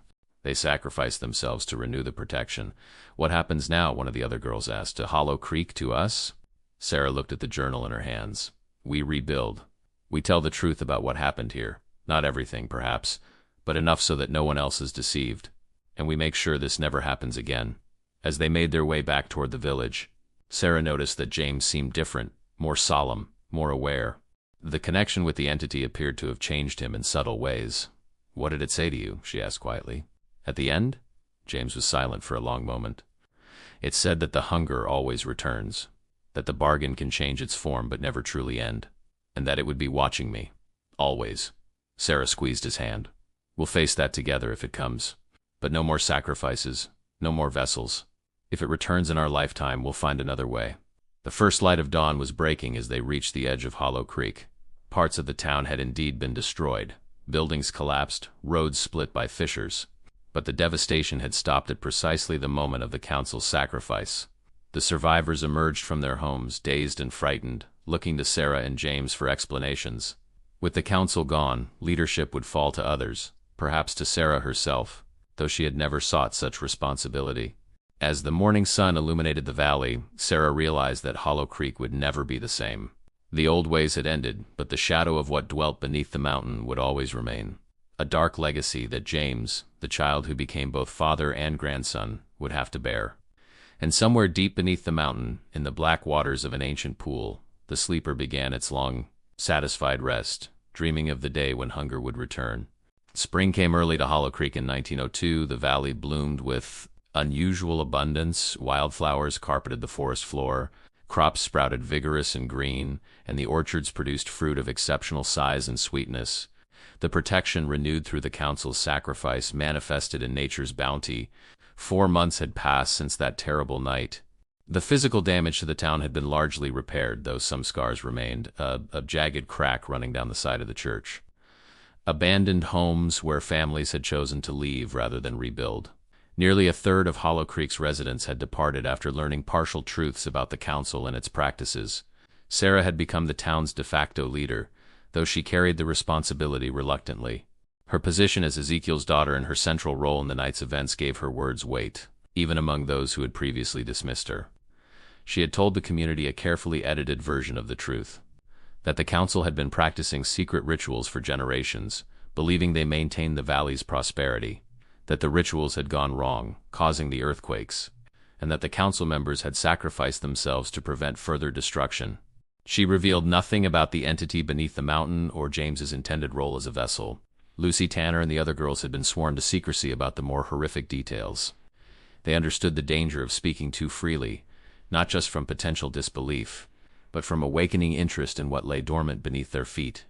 "They sacrificed themselves to renew the protection." "What happens now?" one of the other girls asked. "To Hollow Creek, to us?" Sarah looked at the journal in her hands. "We rebuild. We tell the truth about what happened here. Not everything, perhaps, but enough so that no one else is deceived. And we make sure this never happens again." As they made their way back toward the village, Sarah noticed that James seemed different, more solemn, more aware. The connection with the entity appeared to have changed him in subtle ways. "What did it say to you?" she asked quietly. "At the end?" James was silent for a long moment. "It said that the hunger always returns, that the bargain can change its form but never truly end, and that it would be watching me. Always." Sarah squeezed his hand. "We'll face that together if it comes. But no more sacrifices, no more vessels. If it returns in our lifetime, we'll find another way." The first light of dawn was breaking as they reached the edge of Hollow Creek. Parts of the town had indeed been destroyed. Buildings collapsed, roads split by fissures. But the devastation had stopped at precisely the moment of the council's sacrifice. The survivors emerged from their homes, dazed and frightened, looking to Sarah and James for explanations. With the council gone, leadership would fall to others, perhaps to Sarah herself, though she had never sought such responsibility. As the morning sun illuminated the valley, Sarah realized that Hollow Creek would never be the same. The old ways had ended, but the shadow of what dwelt beneath the mountain would always remain. A dark legacy that James, the child who became both father and grandson, would have to bear. And somewhere deep beneath the mountain, in the black waters of an ancient pool, the sleeper began its long, satisfied rest, dreaming of the day when hunger would return. Spring came early to Hollow Creek in 1902. The valley bloomed with unusual abundance. Wildflowers carpeted the forest floor. Crops sprouted vigorous and green, and the orchards produced fruit of exceptional size and sweetness. The protection renewed through the council's sacrifice manifested in nature's bounty. 4 months had passed since that terrible night. The physical damage to the town had been largely repaired, though some scars remained, a jagged crack running down the side of the church. Abandoned homes where families had chosen to leave rather than rebuild. Nearly a third of Hollow Creek's residents had departed after learning partial truths about the council and its practices. Sarah had become the town's de facto leader, though she carried the responsibility reluctantly. Her position as Ezekiel's daughter and her central role in the night's events gave her words weight, even among those who had previously dismissed her. She had told the community a carefully edited version of the truth, that the council had been practicing secret rituals for generations, believing they maintained the valley's prosperity, that the rituals had gone wrong, causing the earthquakes, and that the council members had sacrificed themselves to prevent further destruction. She revealed nothing about the entity beneath the mountain or James's intended role as a vessel. Lucy Tanner and the other girls had been sworn to secrecy about the more horrific details. They understood the danger of speaking too freely, not just from potential disbelief, but from awakening interest in what lay dormant beneath their feet.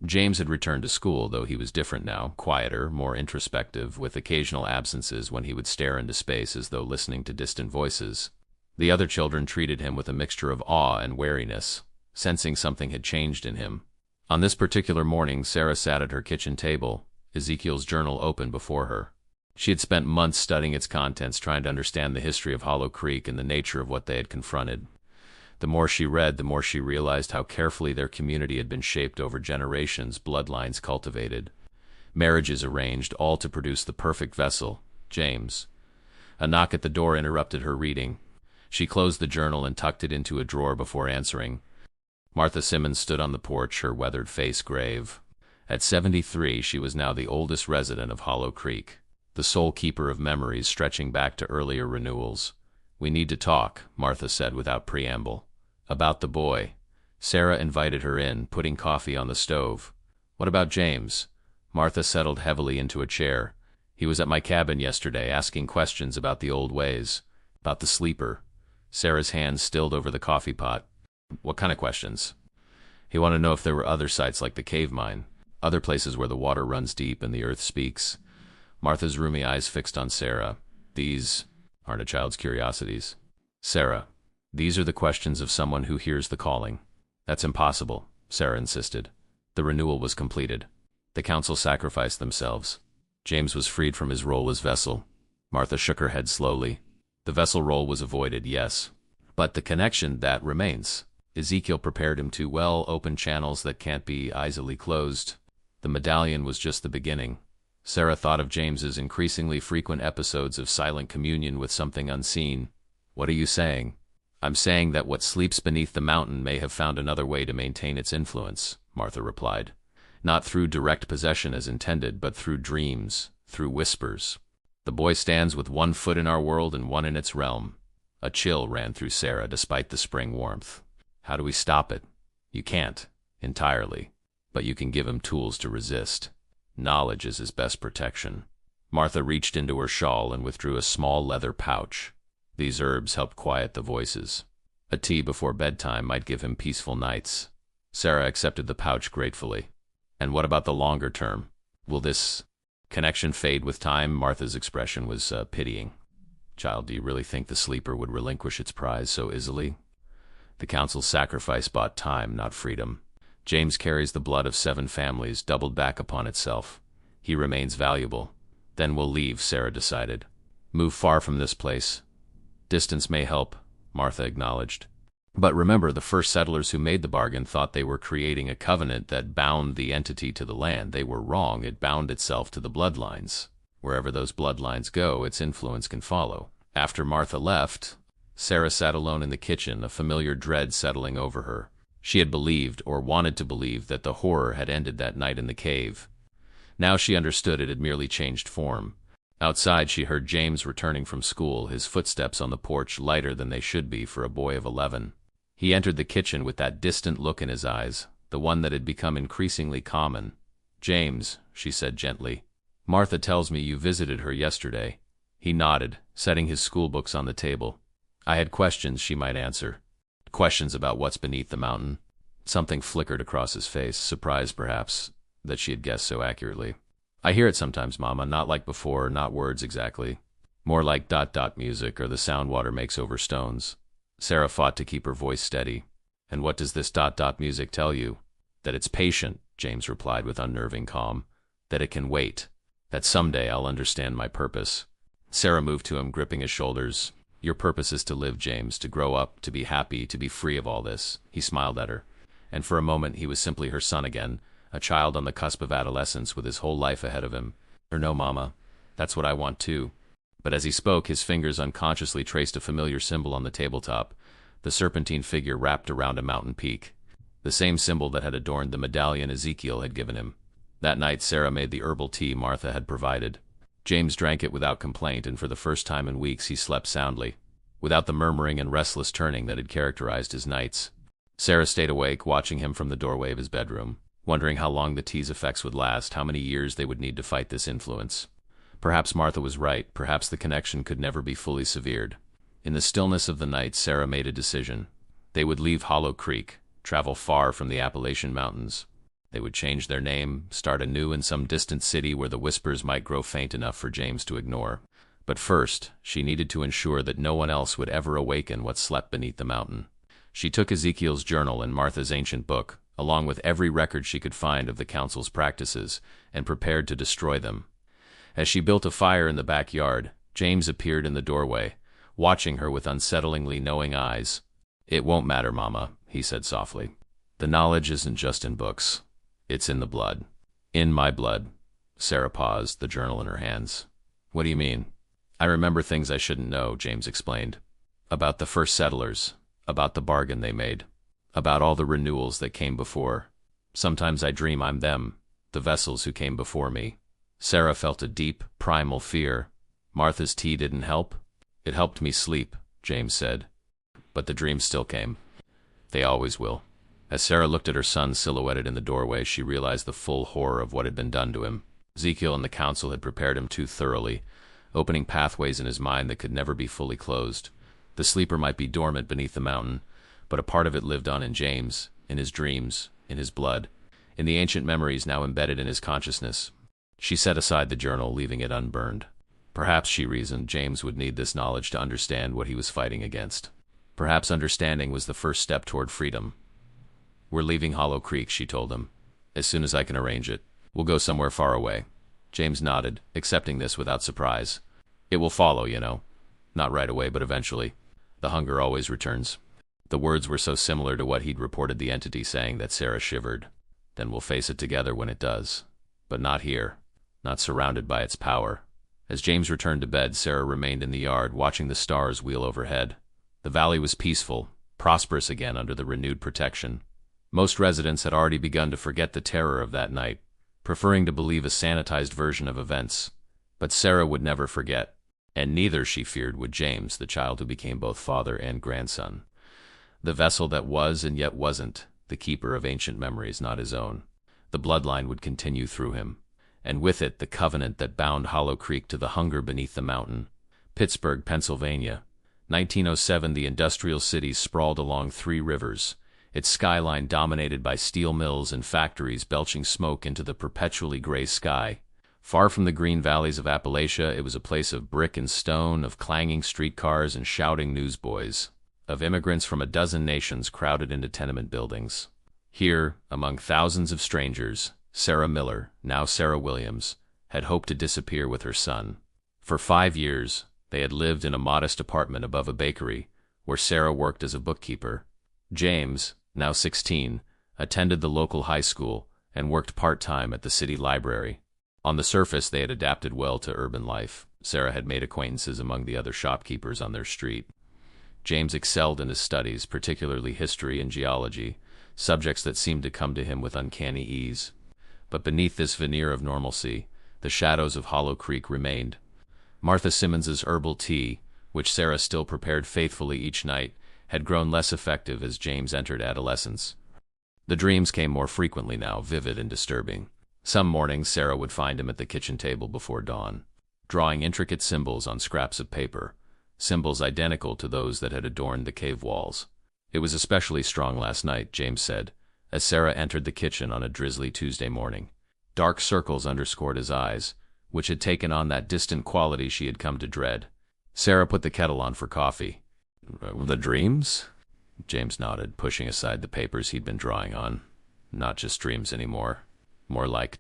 James had returned to school, though he was different now, quieter, more introspective, with occasional absences when he would stare into space as though listening to distant voices. The other children treated him with a mixture of awe and wariness, sensing something had changed in him. On this particular morning, Sarah sat at her kitchen table, Ezekiel's journal open before her. She had spent months studying its contents, trying to understand the history of Hollow Creek and the nature of what they had confronted. The more she read, the more she realized how carefully their community had been shaped over generations, bloodlines cultivated, marriages arranged, all to produce the perfect vessel, James. A knock at the door interrupted her reading. She closed the journal and tucked it into a drawer before answering. Martha Simmons stood on the porch, her weathered face grave. At 73, she was now the oldest resident of Hollow Creek, the sole keeper of memories stretching back to earlier renewals. "We need to talk," Martha said without preamble. "About the boy." Sarah invited her in, putting coffee on the stove. "What about James?" Martha settled heavily into a chair. "He was at my cabin yesterday, asking questions about the old ways, about the sleeper." Sarah's hand stilled over the coffee pot. "What kind of questions?" "He wanted to know if there were other sites like the cave mine, other places where the water runs deep and the earth speaks." Martha's roomy eyes fixed on Sarah. "These aren't a child's curiosities." "Sarah, these are the questions of someone who hears the calling." "That's impossible," Sarah insisted. The renewal was completed. The council sacrificed themselves. James was freed from his role as vessel. Martha shook her head slowly. The vessel role was avoided, yes, but the connection, that remains. Ezekiel prepared him to, well, open channels that can't be easily closed. The medallion was just the beginning. Sarah thought of James's increasingly frequent episodes of silent communion with something unseen. "What are you saying?" "I'm saying that what sleeps beneath the mountain may have found another way to maintain its influence," Martha replied. "Not through direct possession as intended, but through dreams, through whispers. The boy stands with one foot in our world and one in its realm." A chill ran through Sarah despite the spring warmth. "How do we stop it?" "You can't, entirely, but you can give him tools to resist. Knowledge is his best protection." Martha reached into her shawl and withdrew a small leather pouch. "These herbs help quiet the voices. A tea before bedtime might give him peaceful nights." Sarah accepted the pouch gratefully. "And what about the longer term? Will this connection fade with time?" Martha's expression was pitying. "Child, do you really think the sleeper would relinquish its prize so easily? The council's sacrifice bought time, not freedom. James carries the blood of 7 families, doubled back upon itself. He remains valuable." "Then we'll leave," Sarah decided. "Move far from this place." "Distance may help," Martha acknowledged. "But remember, the first settlers who made the bargain thought they were creating a covenant that bound the entity to the land. They were wrong. It bound itself to the bloodlines. Wherever those bloodlines go, its influence can follow." After Martha left, Sarah sat alone in the kitchen, a familiar dread settling over her. She had believed, or wanted to believe, that the horror had ended that night in the cave. Now she understood it had merely changed form. Outside, she heard James returning from school, his footsteps on the porch lighter than they should be for a boy of 11. He entered the kitchen with that distant look in his eyes, the one that had become increasingly common. "James," she said gently, "Martha tells me you visited her yesterday." He nodded, setting his schoolbooks on the table. "I had questions she might answer." "Questions about what's beneath the mountain?" Something flickered across his face, surprise perhaps, that she had guessed so accurately. "I hear it sometimes, Mama, not like before, not words exactly. More like dot music or the sound water makes over stones." Sarah fought to keep her voice steady. "And what does this dot music tell you?" "That it's patient," James replied with unnerving calm. "That it can wait. That someday I'll understand my purpose." Sarah moved to him, gripping his shoulders. Your purpose is to live, James, to grow up, to be happy, to be free of all this. He smiled at her. And for a moment he was simply her son again, a child on the cusp of adolescence with his whole life ahead of him. Or no, Mama. That's what I want too. But as he spoke, his fingers unconsciously traced a familiar symbol on the tabletop, the serpentine figure wrapped around a mountain peak. The same symbol that had adorned the medallion Ezekiel had given him. That night Sarah made the herbal tea Martha had provided. James drank it without complaint, and for the first time in weeks he slept soundly, without the murmuring and restless turning that had characterized his nights. Sarah stayed awake, watching him from the doorway of his bedroom, wondering how long the tea's effects would last, how many years they would need to fight this influence. Perhaps Martha was right, perhaps the connection could never be fully severed. In the stillness of the night Sarah made a decision. They would leave Hollow Creek, travel far from the Appalachian Mountains. They would change their name, start anew in some distant city where the whispers might grow faint enough for James to ignore. But first, she needed to ensure that no one else would ever awaken what slept beneath the mountain. She took Ezekiel's journal and Martha's ancient book, along with every record she could find of the council's practices, and prepared to destroy them. As she built a fire in the backyard, James appeared in the doorway, watching her with unsettlingly knowing eyes. "It won't matter, Mama," he said softly. "The knowledge isn't just in books. It's in the blood." "In my blood." Sarah paused, the journal in her hands. "What do you mean?" "I remember things I shouldn't know," James explained. "About the first settlers, about the bargain they made, about all the renewals that came before. Sometimes I dream I'm them, the vessels who came before me." Sarah felt a deep, primal fear. "Martha's tea didn't help?" "It helped me sleep," James said. "But the dreams still came. They always will." As Sarah looked at her son silhouetted in the doorway, she realized the full horror of what had been done to him. Ezekiel and the council had prepared him too thoroughly, opening pathways in his mind that could never be fully closed. The sleeper might be dormant beneath the mountain, but a part of it lived on in James, in his dreams, in his blood, in the ancient memories now embedded in his consciousness. She set aside the journal, leaving it unburned. Perhaps, she reasoned, James would need this knowledge to understand what he was fighting against. Perhaps understanding was the first step toward freedom. "We're leaving Hollow Creek," she told him. "As soon as I can arrange it. We'll go somewhere far away." James nodded, accepting this without surprise. "It will follow, you know. Not right away, but eventually. The hunger always returns." The words were so similar to what he'd reported the entity saying that Sarah shivered. "Then we'll face it together when it does. But not here. Not surrounded by its power." As James returned to bed, Sarah remained in the yard, watching the stars wheel overhead. The valley was peaceful, prosperous again under the renewed protection. Most residents had already begun to forget the terror of that night, preferring to believe a sanitized version of events. But Sarah would never forget, and neither, she feared, would James, the child who became both father and grandson. The vessel that was and yet wasn't, the keeper of ancient memories not his own. The bloodline would continue through him, and with it the covenant that bound Hollow Creek to the hunger beneath the mountain. Pittsburgh, Pennsylvania. 1907, the industrial city sprawled along 3 rivers, its skyline dominated by steel mills and factories belching smoke into the perpetually gray sky. Far from the green valleys of Appalachia, it was a place of brick and stone, of clanging streetcars and shouting newsboys, of immigrants from a dozen nations crowded into tenement buildings. Here, among thousands of strangers, Sarah Miller, now Sarah Williams, had hoped to disappear with her son. For 5 years, they had lived in a modest apartment above a bakery, where Sarah worked as a bookkeeper. James, now 16, attended the local high school and worked part-time at the city library. On the surface, they had adapted well to urban life. Sarah had made acquaintances among the other shopkeepers on their street. James excelled in his studies, particularly history and geology, subjects that seemed to come to him with uncanny ease. But beneath this veneer of normalcy, the shadows of Hollow Creek remained. Martha Simmons's herbal tea, which Sarah still prepared faithfully each night, had grown less effective as James entered adolescence. The dreams came more frequently now, vivid and disturbing. Some mornings Sarah would find him at the kitchen table before dawn, drawing intricate symbols on scraps of paper, symbols identical to those that had adorned the cave walls. It was especially strong last night, James said, as Sarah entered the kitchen on a drizzly Tuesday morning. Dark circles underscored his eyes, which had taken on that distant quality she had come to dread. Sarah put the kettle on for coffee. "The dreams?" James nodded, pushing aside the papers he'd been drawing on. "Not just dreams anymore. More like ...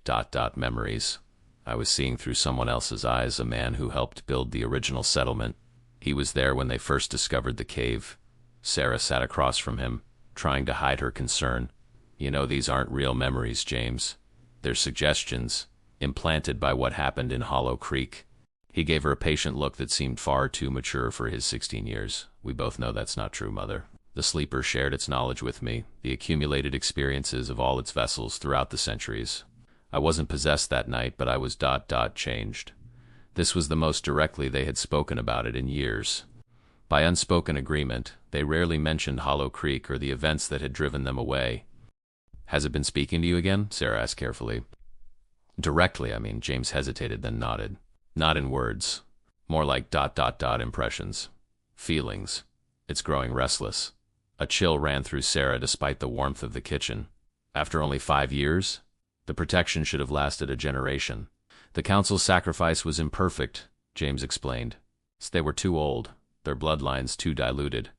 memories. I was seeing through someone else's eyes, a man who helped build the original settlement. He was there when they first discovered the cave. Sarah sat across from him, trying to hide her concern. You know, these aren't real memories, James. They're suggestions, implanted by what happened in Hollow Creek. He gave her a patient look that seemed far too mature for his 16 years. We both know that's not true, Mother. The sleeper shared its knowledge with me, the accumulated experiences of all its vessels throughout the centuries. I wasn't possessed that night, but I was changed. This was the most directly they had spoken about it in years. By unspoken agreement, they rarely mentioned Hollow Creek or the events that had driven them away. Has it been speaking to you again? Sarah asked carefully. Directly, I mean. James hesitated, then nodded. Not in words. More like impressions. Feelings. It's growing restless. A chill ran through Sarah despite the warmth of the kitchen. After only 5 years? The protection should have lasted a generation. The council's sacrifice was imperfect, James explained. They were too old, their bloodlines too diluted.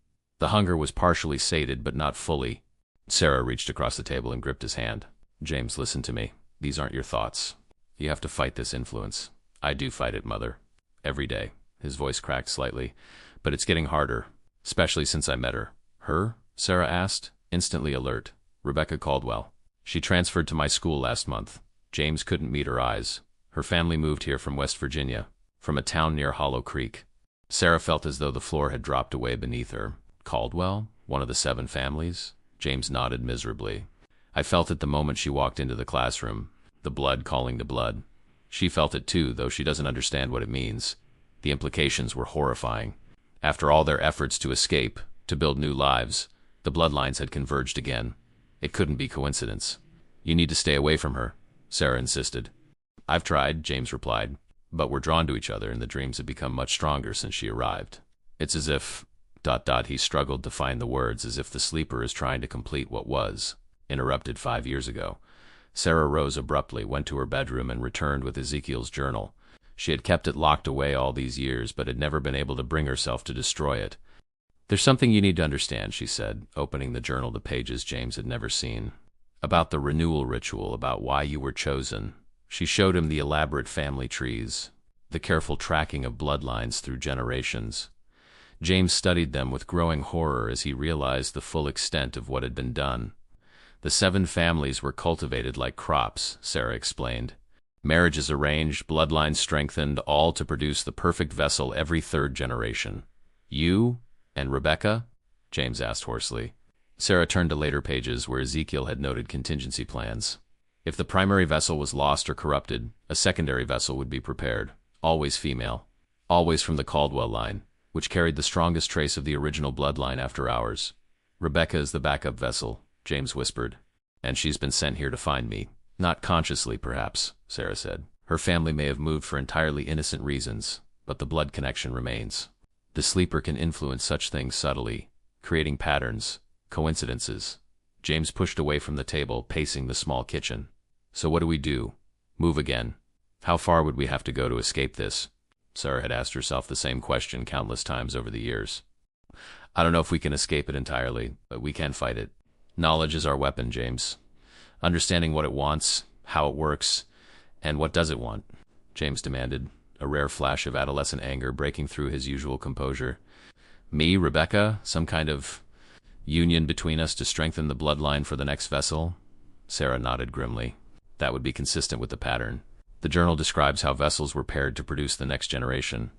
The hunger was partially sated, but not fully. Sarah reached across the table and gripped his hand. James, listen to me. These aren't your thoughts. You have to fight this influence. I do fight it, Mother. Every day. His voice cracked slightly. But it's getting harder, especially since I met her. Her? Sarah asked, instantly alert. Rebecca Caldwell. She transferred to my school last month. James couldn't meet her eyes. Her family moved here from West Virginia, from a town near Hollow Creek. Sarah felt as though the floor had dropped away beneath her. Caldwell? One of the 7 families? James nodded miserably. I felt it the moment she walked into the classroom. The blood calling to blood. She felt it too, though she doesn't understand what it means. The implications were horrifying. After all their efforts to escape, to build new lives, the bloodlines had converged again. It couldn't be coincidence. You need to stay away from her, Sarah insisted. I've tried, James replied, but we're drawn to each other and the dreams have become much stronger since she arrived. It's as if... He struggled to find the words, as if the sleeper is trying to complete what was interrupted 5 years ago. Sarah rose abruptly, went to her bedroom, and returned with Ezekiel's journal. She had kept it locked away all these years, but had never been able to bring herself to destroy it. There's something you need to understand, she said, opening the journal to pages James had never seen. About the renewal ritual, about why you were chosen. She showed him the elaborate family trees, the careful tracking of bloodlines through generations. James studied them with growing horror as he realized the full extent of what had been done. The 7 families were cultivated like crops, Sarah explained. Marriages arranged, bloodlines strengthened, all to produce the perfect vessel every 3rd generation. You and Rebecca? James asked hoarsely. Sarah turned to later pages where Ezekiel had noted contingency plans. If the primary vessel was lost or corrupted, a secondary vessel would be prepared. Always female. Always from the Caldwell line, which carried the strongest trace of the original bloodline after ours. Rebecca is the backup vessel, James whispered. And she's been sent here to find me. Not consciously, perhaps, Sarah said. Her family may have moved for entirely innocent reasons, but the blood connection remains. The sleeper can influence such things subtly, creating patterns, coincidences. James pushed away from the table, pacing the small kitchen. So what do we do? Move again? How far would we have to go to escape this? Sarah had asked herself the same question countless times over the years. I don't know if we can escape it entirely, but we can fight it. Knowledge is our weapon, James. Understanding what it wants, how it works, and what does it want, James demanded, a rare flash of adolescent anger breaking through his usual composure. Me, Rebecca, some kind of union between us to strengthen the bloodline for the next vessel? Sarah nodded grimly. That would be consistent with the pattern. The journal describes how vessels were paired to produce the next generation.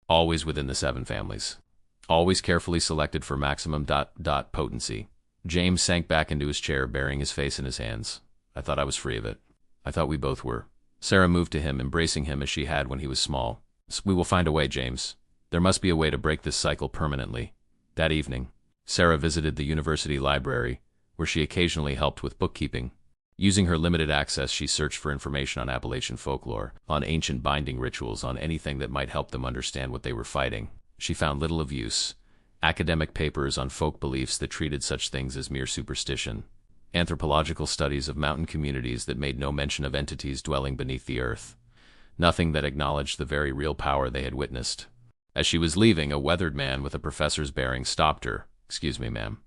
Always within the 7 families. Always carefully selected for maximum potency. James sank back into his chair, burying his face in his hands. I thought I was free of it. I thought we both were. Sarah moved to him, embracing him as she had when he was small. We will find a way, James. There must be a way to break this cycle permanently. That evening, Sarah visited the university library, where she occasionally helped with bookkeeping. Using her limited access, she searched for information on Appalachian folklore, on ancient binding rituals, on anything that might help them understand what they were fighting. She found little of use. Academic papers on folk beliefs that treated such things as mere superstition. Anthropological studies of mountain communities that made no mention of entities dwelling beneath the earth. Nothing that acknowledged the very real power they had witnessed. As she was leaving, a weathered man with a professor's bearing stopped her. Excuse me, ma'am.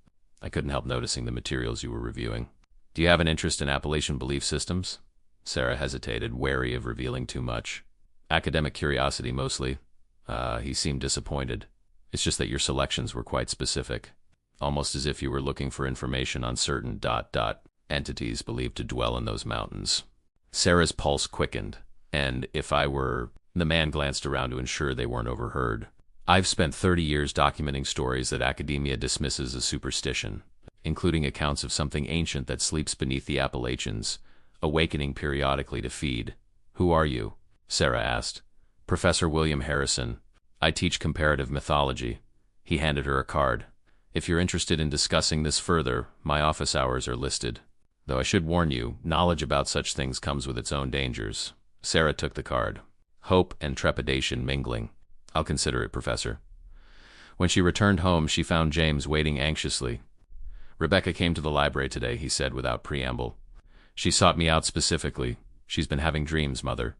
I couldn't help noticing the materials you were reviewing. Do you have an interest in Appalachian belief systems? Sarah hesitated, wary of revealing too much. Academic curiosity, mostly. He seemed disappointed. It's just that your selections were quite specific, almost as if you were looking for information on certain entities believed to dwell in those mountains. Sarah's pulse quickened, and if I were... The man glanced around to ensure they weren't overheard. I've spent 30 years documenting stories that academia dismisses as superstition, including accounts of something ancient that sleeps beneath the Appalachians, awakening periodically to feed. Who are you? Sarah asked. Professor William Harrison. I teach comparative mythology. He handed her a card. If you're interested in discussing this further, my office hours are listed. Though I should warn you, knowledge about such things comes with its own dangers. Sarah took the card. Hope and trepidation mingling. I'll consider it, Professor. When she returned home, she found James waiting anxiously. Rebecca came to the library today, he said without preamble. She sought me out specifically. She's been having dreams, Mother.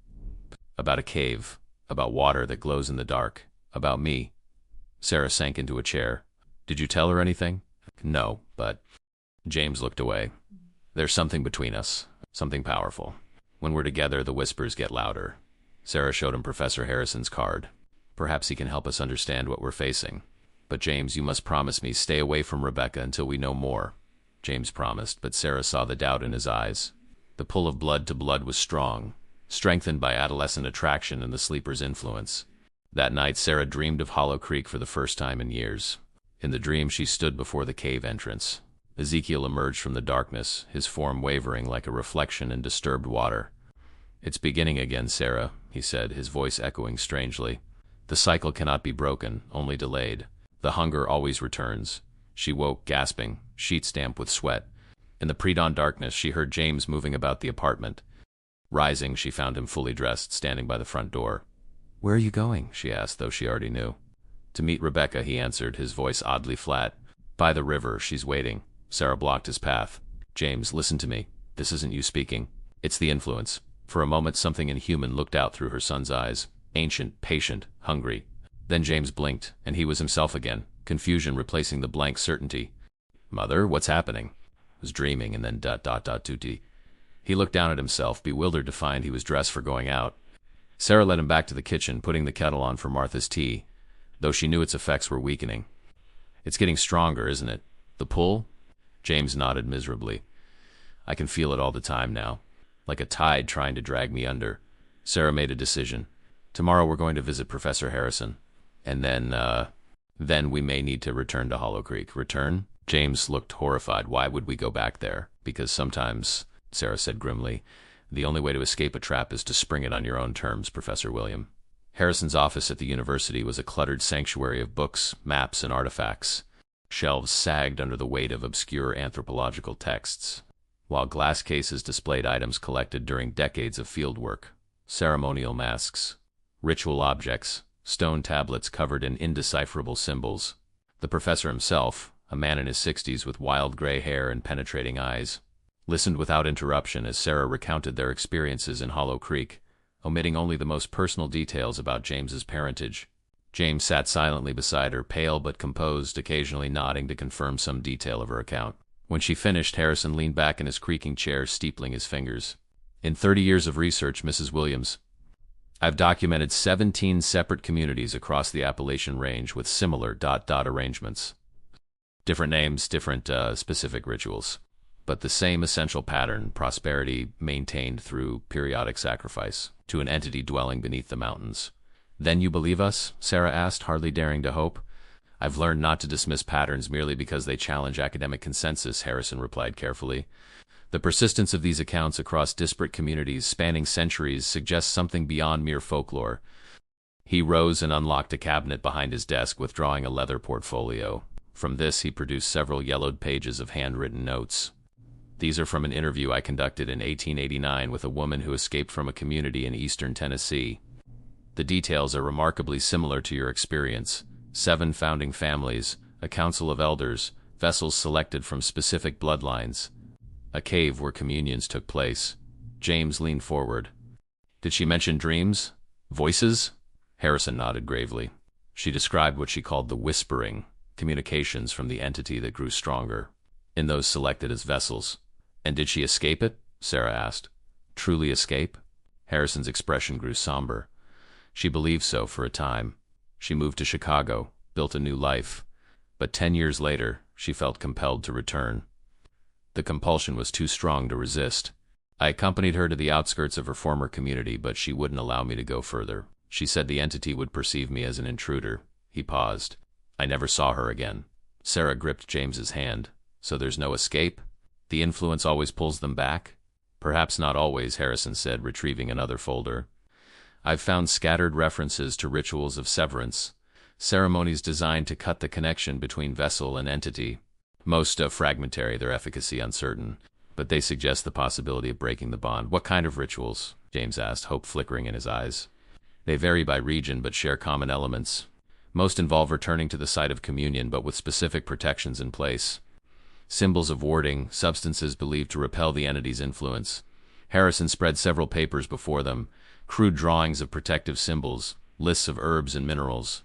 About a cave, about water that glows in the dark, about me. Sarah sank into a chair. Did you tell her anything? No, but... James looked away. There's something between us, something powerful. When we're together, the whispers get louder. Sarah showed him Professor Harrison's card. Perhaps he can help us understand what we're facing. But James, you must promise me, stay away from Rebecca until we know more. James promised, but Sarah saw the doubt in his eyes. The pull of blood to blood was strong, strengthened by adolescent attraction and the sleeper's influence. That night, Sarah dreamed of Hollow Creek for the first time in years. In the dream, she stood before the cave entrance. Ezekiel emerged from the darkness, his form wavering like a reflection in disturbed water. It's beginning again, Sarah, he said, his voice echoing strangely. The cycle cannot be broken, only delayed. The hunger always returns. She woke, gasping, sheets damp with sweat. In the pre-dawn darkness, she heard James moving about the apartment. Rising, she found him fully dressed, standing by the front door. Where are you going? She asked, though she already knew. To meet Rebecca, he answered, his voice oddly flat. By the river, she's waiting. Sarah blocked his path. James, listen to me. This isn't you speaking. It's the influence. For a moment, something inhuman looked out through her son's eyes. Ancient, patient, hungry. Then James blinked, and he was himself again, confusion replacing the blank certainty. Mother, what's happening? Was dreaming, and then tutti. He looked down at himself, bewildered to find he was dressed for going out. Sarah led him back to the kitchen, putting the kettle on for Martha's tea, though she knew its effects were weakening. It's getting stronger, isn't it? The pull? James nodded miserably. I can feel it all the time now, like a tide trying to drag me under. Sarah made a decision. Tomorrow we're going to visit Professor Harrison, and then we may need to return to Hollow Creek. Return? James looked horrified. Why would we go back there? Because sometimes, Sarah said grimly, the only way to escape a trap is to spring it on your own terms, Professor William. Harrison's office at the university was a cluttered sanctuary of books, maps, and artifacts. Shelves sagged under the weight of obscure anthropological texts, while glass cases displayed items collected during decades of fieldwork, ceremonial masks, ritual objects, stone tablets covered in indecipherable symbols. The professor himself, a man in his 60s with wild gray hair and penetrating eyes, listened without interruption as Sarah recounted their experiences in Hollow Creek, omitting only the most personal details about James's parentage. James sat silently beside her, pale but composed, occasionally nodding to confirm some detail of her account. When she finished, Harrison leaned back in his creaking chair, steepling his fingers. In 30 years of research, Mrs. Williams, I've documented 17 separate communities across the Appalachian Range with similar arrangements. Different names, different specific rituals, but the same essential pattern, prosperity maintained through periodic sacrifice to an entity dwelling beneath the mountains. Then you believe us? Sarah asked, hardly daring to hope. I've learned not to dismiss patterns merely because they challenge academic consensus, Harrison replied carefully. The persistence of these accounts across disparate communities spanning centuries suggests something beyond mere folklore. He rose and unlocked a cabinet behind his desk, withdrawing a leather portfolio. From this, he produced several yellowed pages of handwritten notes. These are from an interview I conducted in 1889 with a woman who escaped from a community in eastern Tennessee. The details are remarkably similar to your experience. 7 founding families, a council of elders, vessels selected from specific bloodlines, a cave where communions took place. James leaned forward. Did she mention dreams? Voices? Harrison nodded gravely. She described what she called the whispering, communications from the entity that grew stronger, in those selected as vessels. And did she escape it? Sarah asked. Truly escape? Harrison's expression grew somber. She believed so for a time. She moved to Chicago, built a new life. But 10 years later, she felt compelled to return. The compulsion was too strong to resist. I accompanied her to the outskirts of her former community, but she wouldn't allow me to go further. She said the entity would perceive me as an intruder. He paused. I never saw her again. Sarah gripped James's hand. So there's no escape? The influence always pulls them back? Perhaps not always, Harrison said, retrieving another folder. I've found scattered references to rituals of severance, ceremonies designed to cut the connection between vessel and entity. Most fragmentary, their efficacy uncertain, but they suggest the possibility of breaking the bond. What kind of rituals? James asked, hope flickering in his eyes. They vary by region but share common elements. Most involve returning to the site of communion, but with specific protections in place. Symbols of warding, substances believed to repel the entity's influence. Harrison spread several papers before them, crude drawings of protective symbols, lists of herbs and minerals.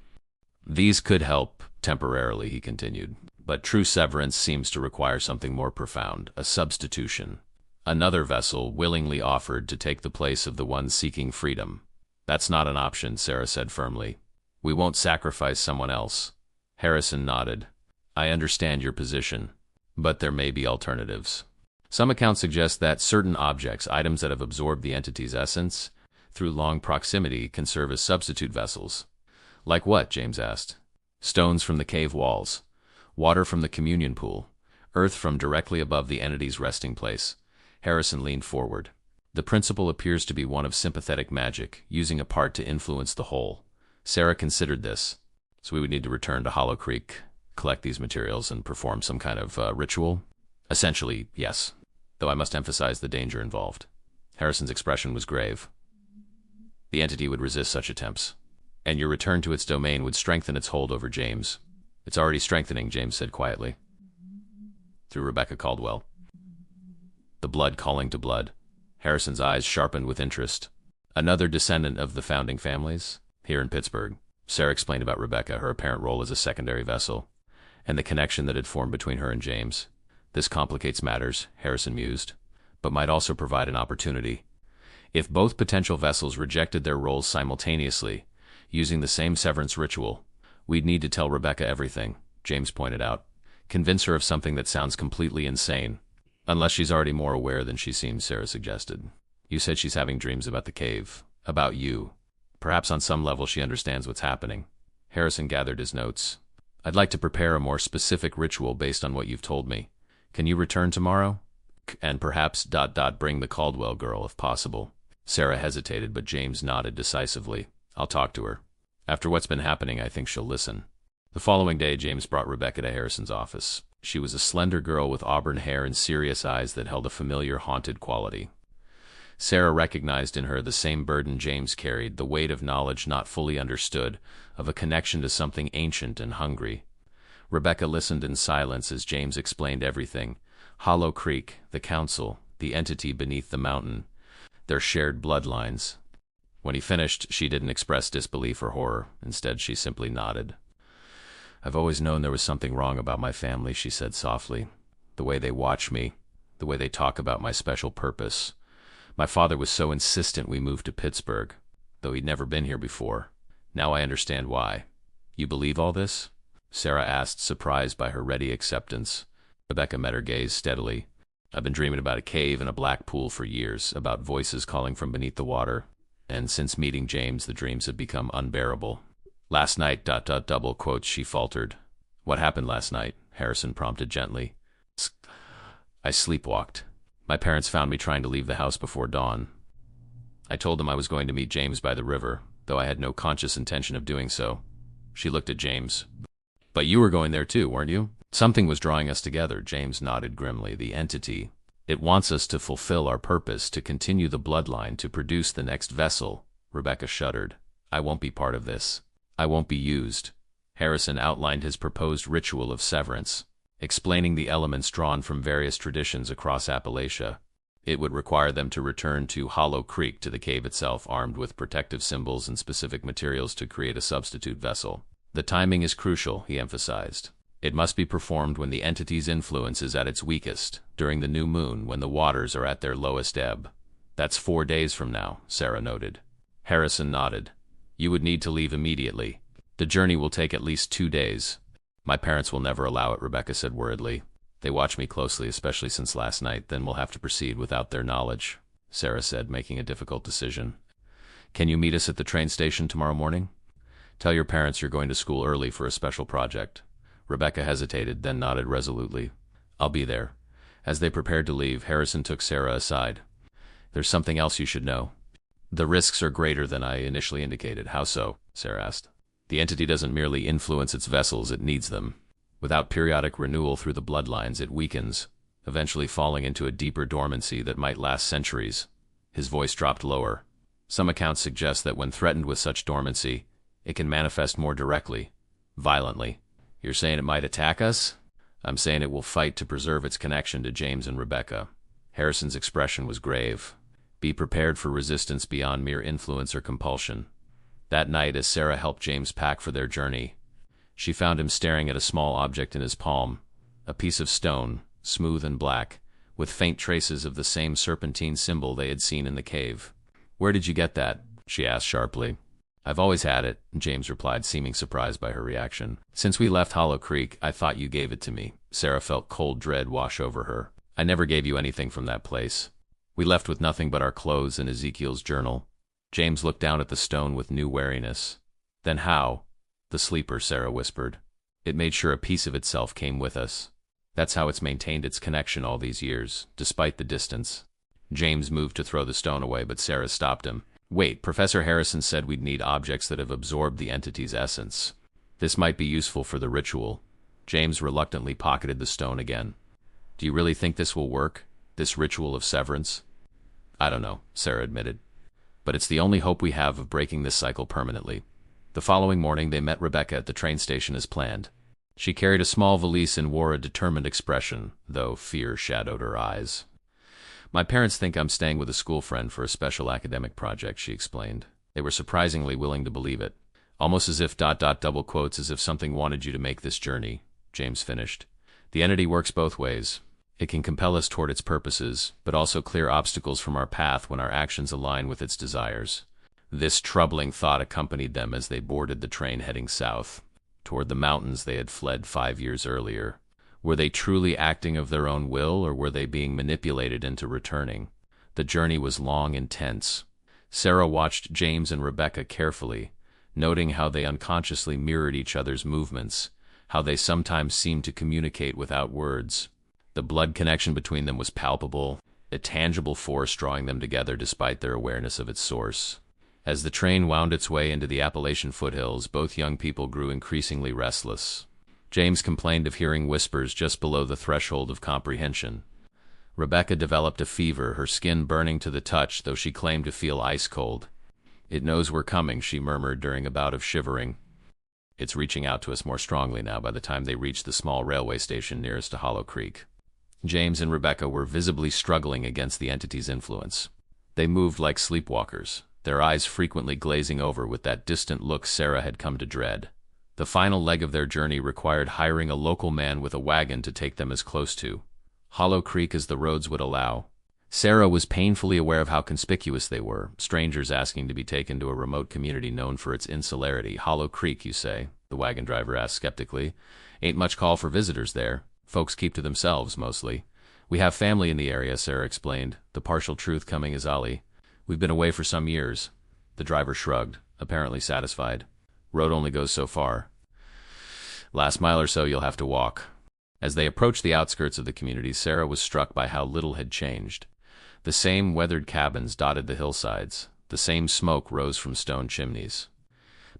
These could help, temporarily, he continued. But true severance seems to require something more profound, a substitution. Another vessel willingly offered to take the place of the one seeking freedom. That's not an option, Sarah said firmly. We won't sacrifice someone else. Harrison nodded. I understand your position, but there may be alternatives. Some accounts suggest that certain objects, items that have absorbed the entity's essence, through long proximity, can serve as substitute vessels. Like what? James asked. Stones from the cave walls, water from the communion pool, earth from directly above the entity's resting place. Harrison leaned forward. The principle appears to be one of sympathetic magic, using a part to influence the whole. Sarah considered this. So we would need to return to Hollow Creek, collect these materials, and perform some kind of ritual? Essentially, yes, though I must emphasize the danger involved. Harrison's expression was grave. The entity would resist such attempts, and your return to its domain would strengthen its hold over James. It's already strengthening, James said quietly. Through Rebecca Caldwell. The blood calling to blood. Harrison's eyes sharpened with interest. Another descendant of the founding families? Here in Pittsburgh. Sarah explained about Rebecca, her apparent role as a secondary vessel, and the connection that had formed between her and James. This complicates matters, Harrison mused, but might also provide an opportunity. If both potential vessels rejected their roles simultaneously, using the same severance ritual, we'd need to tell Rebecca everything, James pointed out. Convince her of something that sounds completely insane. Unless she's already more aware than she seems, Sarah suggested. You said she's having dreams about the cave, about you. Perhaps on some level she understands what's happening. Harrison gathered his notes. I'd like to prepare a more specific ritual based on what you've told me. Can you return tomorrow? And perhaps ... bring the Caldwell girl if possible. Sarah hesitated, but James nodded decisively. I'll talk to her. After what's been happening, I think she'll listen. The following day, James brought Rebecca to Harrison's office. She was a slender girl with auburn hair and serious eyes that held a familiar, haunted quality. Sarah recognized in her the same burden James carried, the weight of knowledge not fully understood, of a connection to something ancient and hungry. Rebecca listened in silence as James explained everything. Hollow Creek, the council, the entity beneath the mountain, their shared bloodlines. When he finished, she didn't express disbelief or horror. Instead, she simply nodded. I've always known there was something wrong about my family, she said softly. The way they watch me, the way they talk about my special purpose. My father was so insistent we moved to Pittsburgh, though he'd never been here before. Now I understand why. You believe all this? Sarah asked, surprised by her ready acceptance. Rebecca met her gaze steadily. I've been dreaming about a cave and a black pool for years, about voices calling from beneath the water, and since meeting James, the dreams have become unbearable. Last night, ... double quotes, she faltered. What happened last night? Harrison prompted gently. I sleepwalked. My parents found me trying to leave the house before dawn. I told them I was going to meet James by the river, though I had no conscious intention of doing so. She looked at James. But you were going there too, weren't you? Something was drawing us together, James nodded grimly. The entity. It wants us to fulfill our purpose, to continue the bloodline, to produce the next vessel. Rebecca shuddered. I won't be part of this. I won't be used. Harrison outlined his proposed ritual of severance, explaining the elements drawn from various traditions across Appalachia. It would require them to return to Hollow Creek, to the cave itself, armed with protective symbols and specific materials to create a substitute vessel. The timing is crucial, he emphasized. It must be performed when the entity's influence is at its weakest, during the new moon, when the waters are at their lowest ebb. That's 4 days from now, Sarah noted. Harrison nodded. You would need to leave immediately. The journey will take at least 2 days. My parents will never allow it, Rebecca said worriedly. They watch me closely, especially since last night. Then we'll have to proceed without their knowledge, Sarah said, making a difficult decision. Can you meet us at the train station tomorrow morning? Tell your parents you're going to school early for a special project. Rebecca hesitated, then nodded resolutely. I'll be there. As they prepared to leave, Harrison took Sarah aside. There's something else you should know. The risks are greater than I initially indicated. How so? Sarah asked. The entity doesn't merely influence its vessels, it needs them. Without periodic renewal through the bloodlines, it weakens, eventually falling into a deeper dormancy that might last centuries. His voice dropped lower. Some accounts suggest that when threatened with such dormancy, it can manifest more directly, violently. You're saying it might attack us? I'm saying it will fight to preserve its connection to James and Rebecca. Harrison's expression was grave. Be prepared for resistance beyond mere influence or compulsion. That night, as Sarah helped James pack for their journey, she found him staring at a small object in his palm, a piece of stone, smooth and black, with faint traces of the same serpentine symbol they had seen in the cave. Where did you get that? She asked sharply. I've always had it, James replied, seeming surprised by her reaction. Since we left Hollow Creek, I thought you gave it to me. Sarah felt cold dread wash over her. I never gave you anything from that place. We left with nothing but our clothes and Ezekiel's journal. James looked down at the stone with new wariness. Then how? The sleeper, Sarah whispered. It made sure a piece of itself came with us. That's how it's maintained its connection all these years, despite the distance. James moved to throw the stone away, but Sarah stopped him. Wait, Professor Harrison said we'd need objects that have absorbed the entity's essence. This might be useful for the ritual. James reluctantly pocketed the stone again. Do you really think this will work? This ritual of severance? I don't know, Sarah admitted. But it's the only hope we have of breaking this cycle permanently. The following morning they met Rebecca at the train station as planned. She carried a small valise and wore a determined expression, though fear shadowed her eyes. My parents think I'm staying with a school friend for a special academic project, she explained. They were surprisingly willing to believe it. Almost as if ... double quotes, as if something wanted you to make this journey, James finished. The entity works both ways. It can compel us toward its purposes, but also clear obstacles from our path when our actions align with its desires. This troubling thought accompanied them as they boarded the train heading south, toward the mountains they had fled 5 years earlier. Were they truly acting of their own will, or were they being manipulated into returning? The journey was long and tense. Sarah watched James and Rebecca carefully, noting how they unconsciously mirrored each other's movements, how they sometimes seemed to communicate without words. The blood connection between them was palpable, a tangible force drawing them together despite their awareness of its source. As the train wound its way into the Appalachian foothills, both young people grew increasingly restless. James complained of hearing whispers just below the threshold of comprehension. Rebecca developed a fever, her skin burning to the touch, though she claimed to feel ice cold. It knows we're coming, she murmured during a bout of shivering. It's reaching out to us more strongly now by the time they reached the small railway station nearest to Hollow Creek. James and Rebecca were visibly struggling against the entity's influence. They moved like sleepwalkers, their eyes frequently glazing over with that distant look Sarah had come to dread. The final leg of their journey required hiring a local man with a wagon to take them as close to Hollow Creek as the roads would allow. Sarah was painfully aware of how conspicuous they were, strangers asking to be taken to a remote community known for its insularity. Hollow Creek, you say? The wagon driver asked skeptically. Ain't much call for visitors there. Folks keep to themselves, mostly. We have family in the area, Sarah explained, the partial truth coming as Ali. We've been away for some years. The driver shrugged, apparently satisfied. Road only goes so far. Last mile or so you'll have to walk. As they approached the outskirts of the community, Sarah was struck by how little had changed. The same weathered cabins dotted the hillsides. The same smoke rose from stone chimneys.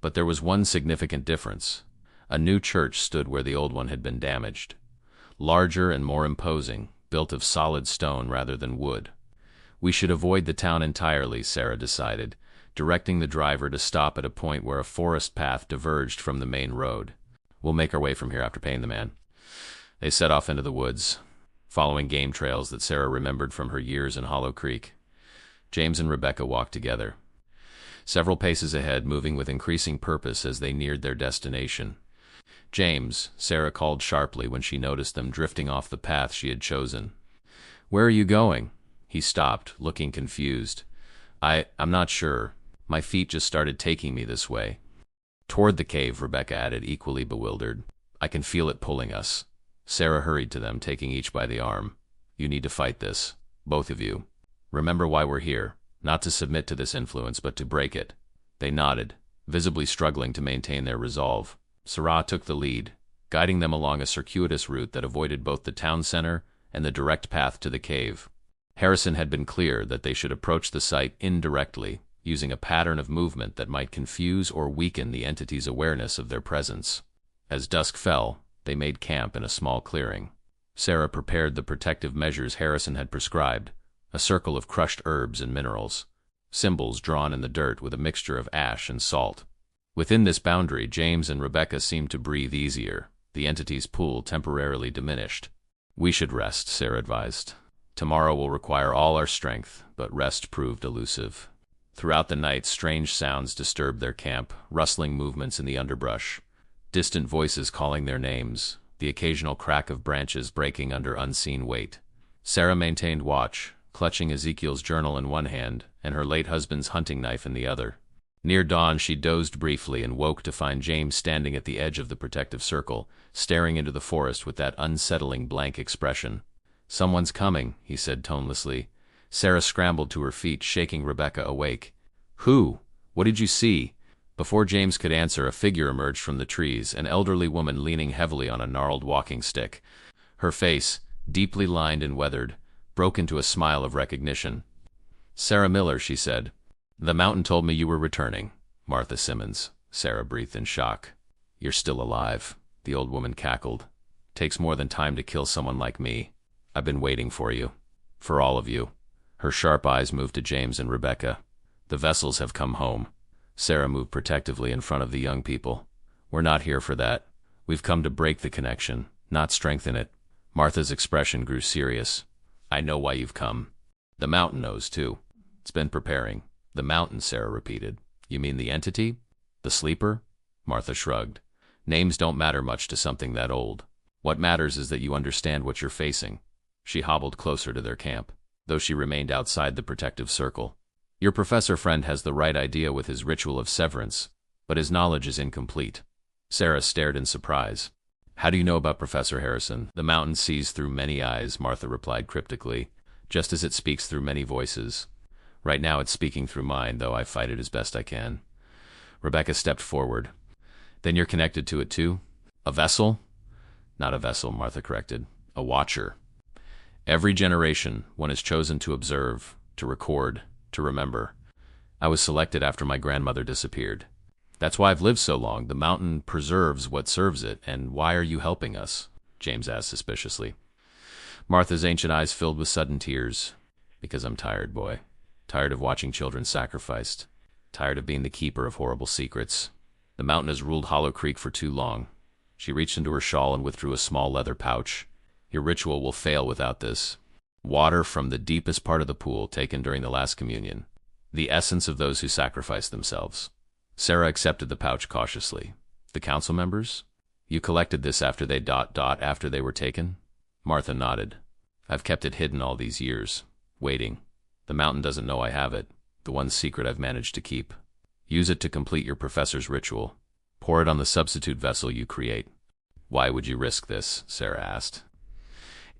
But there was one significant difference. A new church stood where the old one had been damaged. Larger and more imposing, built of solid stone rather than wood. We should avoid the town entirely, Sarah decided, directing the driver to stop at a point where a forest path diverged from the main road. We'll make our way from here after paying the man. They set off into the woods, following game trails that Sarah remembered from her years in Hollow Creek. James and Rebecca walked together, several paces ahead, moving with increasing purpose as they neared their destination. James, Sarah called sharply when she noticed them drifting off the path she had chosen. Where are you going? He stopped, looking confused. I'm not sure. My feet just started taking me this way. Toward the cave, Rebecca added, equally bewildered. I can feel it pulling us. Sarah hurried to them, taking each by the arm. You need to fight this. Both of you. Remember why we're here. Not to submit to this influence, but to break it. They nodded, visibly struggling to maintain their resolve. Sarah took the lead, guiding them along a circuitous route that avoided both the town center and the direct path to the cave. Harrison had been clear that they should approach the site indirectly, using a pattern of movement that might confuse or weaken the entity's awareness of their presence. As dusk fell, they made camp in a small clearing. Sarah prepared the protective measures Harrison had prescribed, a circle of crushed herbs and minerals, symbols drawn in the dirt with a mixture of ash and salt. Within this boundary, James and Rebecca seemed to breathe easier. The entity's pull temporarily diminished. We should rest, Sarah advised. Tomorrow will require all our strength, but rest proved elusive. Throughout the night, strange sounds disturbed their camp, rustling movements in the underbrush, distant voices calling their names, the occasional crack of branches breaking under unseen weight. Sarah maintained watch, clutching Ezekiel's journal in one hand and her late husband's hunting knife in the other. Near dawn, she dozed briefly and woke to find James standing at the edge of the protective circle, staring into the forest with that unsettling blank expression. Someone's coming, he said tonelessly. Sarah scrambled to her feet, shaking Rebecca awake. Who? What did you see? Before James could answer, a figure emerged from the trees, an elderly woman leaning heavily on a gnarled walking stick. Her face, deeply lined and weathered, broke into a smile of recognition. Sarah Miller, she said. The mountain told me you were returning. Martha Simmons, Sarah breathed in shock. You're still alive, the old woman cackled. Takes more than time to kill someone like me. I've been waiting for you. For all of you. Her sharp eyes moved to James and Rebecca. The vessels have come home. Sarah moved protectively in front of the young people. We're not here for that. We've come to break the connection, not strengthen it. Martha's expression grew serious. I know why you've come. The mountain knows, too. It's been preparing. The mountain, Sarah repeated. You mean the entity? The sleeper? Martha shrugged. Names don't matter much to something that old. What matters is that you understand what you're facing. She hobbled closer to their camp, though she remained outside the protective circle. Your professor friend has the right idea with his ritual of severance, but his knowledge is incomplete. Sarah stared in surprise. How do you know about Professor Harrison? The mountain sees through many eyes, Martha replied cryptically, just as it speaks through many voices. Right now it's speaking through mine, though I fight it as best I can. Rebecca stepped forward. Then you're connected to it too? A vessel? Not a vessel, Martha corrected. A watcher. Every generation, one is chosen to observe, to record, to remember. I was selected after my grandmother disappeared. That's why I've lived so long. The mountain preserves what serves it. And why are you helping us? James asked suspiciously. Martha's ancient eyes filled with sudden tears. Because I'm tired, boy. Tired of watching children sacrificed. Tired of being the keeper of horrible secrets. The mountain has ruled Hollow Creek for too long. She reached into her shawl and withdrew a small leather pouch. Your ritual will fail without this. Water from the deepest part of the pool taken during the last communion. The essence of those who sacrificed themselves. Sarah accepted the pouch cautiously. The council members? You collected this after they after they were taken? Martha nodded. I've kept it hidden all these years. Waiting. The mountain doesn't know I have it. The one secret I've managed to keep. Use it to complete your professor's ritual. Pour it on the substitute vessel you create. Why would you risk this? Sarah asked.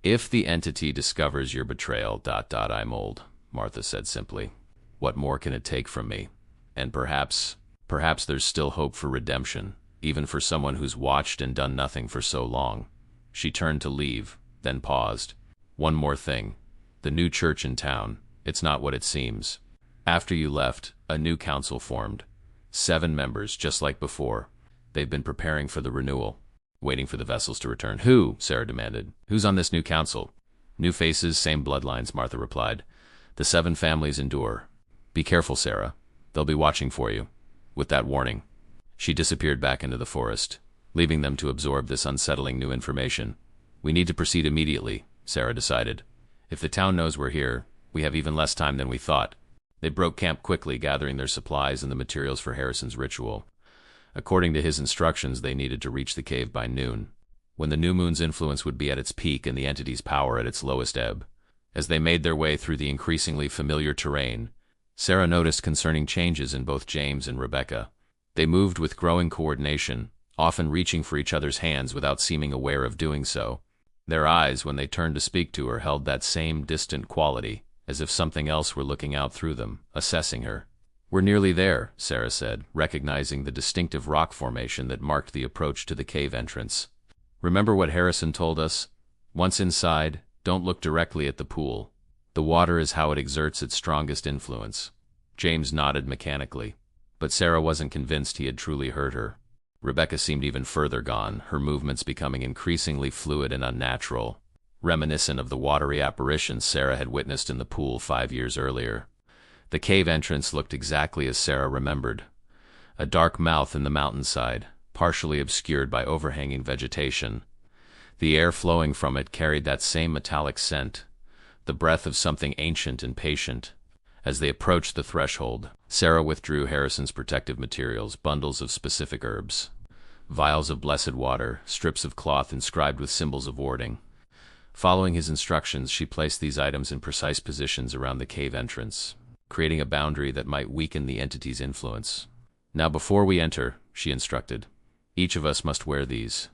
If the entity discovers your betrayal, I'm old, Martha said simply. What more can it take from me? And perhaps there's still hope for redemption, even for someone who's watched and done nothing for so long. She turned to leave, then paused. One more thing. The new church in town, it's not what it seems. After you left, a new council formed. 7 members, just like before. They've been preparing for the renewal. Waiting for the vessels to return. Who? Sarah demanded. Who's on this new council? New faces, same bloodlines, Martha replied. The 7 families endure. Be careful, Sarah. They'll be watching for you. With that warning, she disappeared back into the forest, leaving them to absorb this unsettling new information. We need to proceed immediately, Sarah decided. If the town knows we're here, we have even less time than we thought. They broke camp quickly, gathering their supplies and the materials for Harrison's ritual. According to his instructions, they needed to reach the cave by noon, when the new moon's influence would be at its peak and the entity's power at its lowest ebb. As they made their way through the increasingly familiar terrain, Sarah noticed concerning changes in both James and Rebecca. They moved with growing coordination, often reaching for each other's hands without seeming aware of doing so. Their eyes, when they turned to speak to her, held that same distant quality, as if something else were looking out through them, assessing her. "We're nearly there," Sarah said, recognizing the distinctive rock formation that marked the approach to the cave entrance. "Remember what Harrison told us? Once inside, don't look directly at the pool. The water is how it exerts its strongest influence." James nodded mechanically, but Sarah wasn't convinced he had truly heard her. Rebecca seemed even further gone, her movements becoming increasingly fluid and unnatural, reminiscent of the watery apparitions Sarah had witnessed in the pool 5 years earlier. The cave entrance looked exactly as Sarah remembered. A dark mouth in the mountainside, partially obscured by overhanging vegetation. The air flowing from it carried that same metallic scent, the breath of something ancient and patient. As they approached the threshold, Sarah withdrew Harrison's protective materials, bundles of specific herbs, vials of blessed water, strips of cloth inscribed with symbols of warding. Following his instructions, she placed these items in precise positions around the cave entrance, creating a boundary that might weaken the entity's influence. "Now before we enter," she instructed, "each of us must wear these."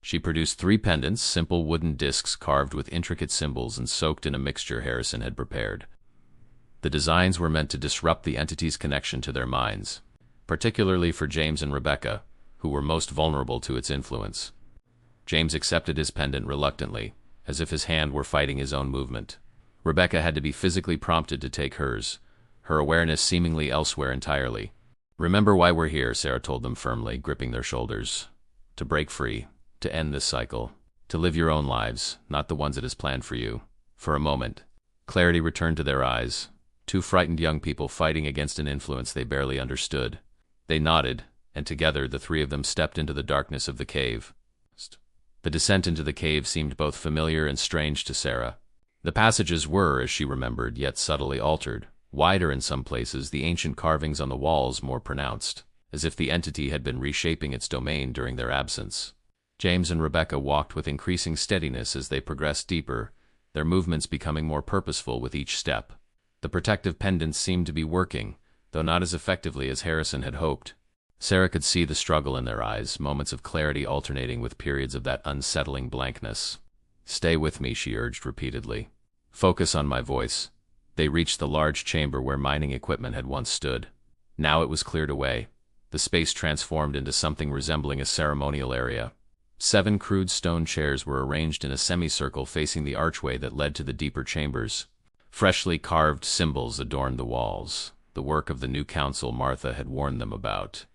She produced 3 pendants, simple wooden discs carved with intricate symbols and soaked in a mixture Harrison had prepared. The designs were meant to disrupt the entity's connection to their minds, particularly for James and Rebecca, who were most vulnerable to its influence. James accepted his pendant reluctantly, as if his hand were fighting his own movement. Rebecca had to be physically prompted to take hers, her awareness seemingly elsewhere entirely. "Remember why we're here," Sarah told them firmly, gripping their shoulders. "To break free, to end this cycle, to live your own lives, not the ones it is planned for you." For a moment, clarity returned to their eyes. 2 frightened young people fighting against an influence they barely understood. They nodded, and together the 3 of them stepped into the darkness of the cave. The descent into the cave seemed both familiar and strange to Sarah. The passages were, as she remembered, yet subtly altered, wider in some places, the ancient carvings on the walls more pronounced, as if the entity had been reshaping its domain during their absence. James and Rebecca walked with increasing steadiness as they progressed deeper, their movements becoming more purposeful with each step. The protective pendants seemed to be working, though not as effectively as Harrison had hoped. Sarah could see the struggle in their eyes, moments of clarity alternating with periods of that unsettling blankness. "Stay with me," she urged repeatedly. "Focus on my voice." They reached the large chamber where mining equipment had once stood. Now it was cleared away, the space transformed into something resembling a ceremonial area. 7 crude stone chairs were arranged in a semicircle facing the archway that led to the deeper chambers. Freshly carved symbols adorned the walls, the work of the new council Martha had warned them about.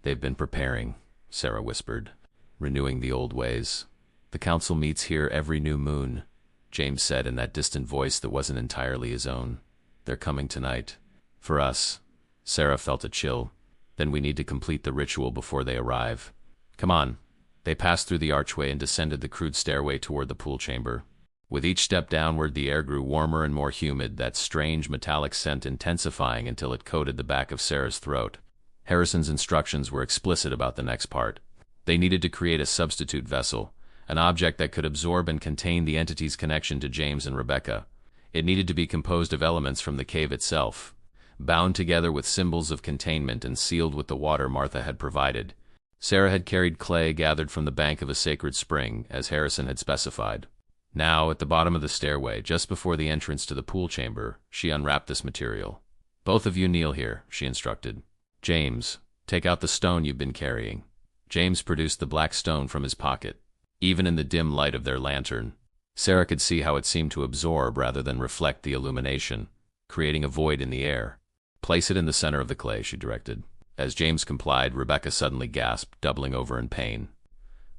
"They've been preparing," Sarah whispered, "renewing the old ways." "The council meets here every new moon," James said in that distant voice that wasn't entirely his own. "They're coming tonight. For us." Sarah felt a chill. "Then we need to complete the ritual before they arrive. Come on." They passed through the archway and descended the crude stairway toward the pool chamber. With each step downward, the air grew warmer and more humid, that strange metallic scent intensifying until it coated the back of Sarah's throat. Harrison's instructions were explicit about the next part. They needed to create a substitute vessel, an object that could absorb and contain the entity's connection to James and Rebecca. It needed to be composed of elements from the cave itself, bound together with symbols of containment and sealed with the water Martha had provided. Sarah had carried clay gathered from the bank of a sacred spring, as Harrison had specified. Now, at the bottom of the stairway, just before the entrance to the pool chamber, she unwrapped this material. "Both of you kneel here," she instructed. "James, take out the stone you've been carrying." James produced the black stone from his pocket. Even in the dim light of their lantern, Sarah could see how it seemed to absorb rather than reflect the illumination, creating a void in the air. "Place it in the center of the clay," she directed. As James complied, Rebecca suddenly gasped, doubling over in pain.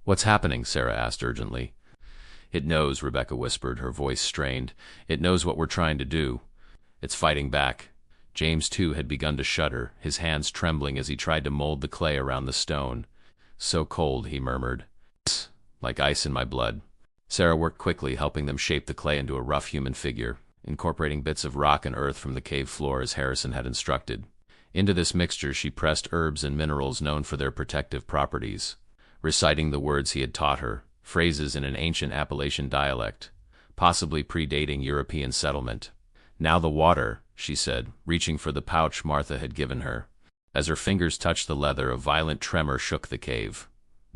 "What's happening?" Sarah asked urgently. "It knows," Rebecca whispered, her voice strained. "It knows what we're trying to do. It's fighting back." James, too, had begun to shudder, his hands trembling as he tried to mold the clay around the stone. "So cold," he murmured. "It's like ice in my blood." Sarah worked quickly, helping them shape the clay into a rough human figure, incorporating bits of rock and earth from the cave floor as Harrison had instructed. Into this mixture she pressed herbs and minerals known for their protective properties, reciting the words he had taught her, phrases in an ancient Appalachian dialect, possibly predating European settlement. "Now the water," she said, reaching for the pouch Martha had given her. As her fingers touched the leather, a violent tremor shook the cave.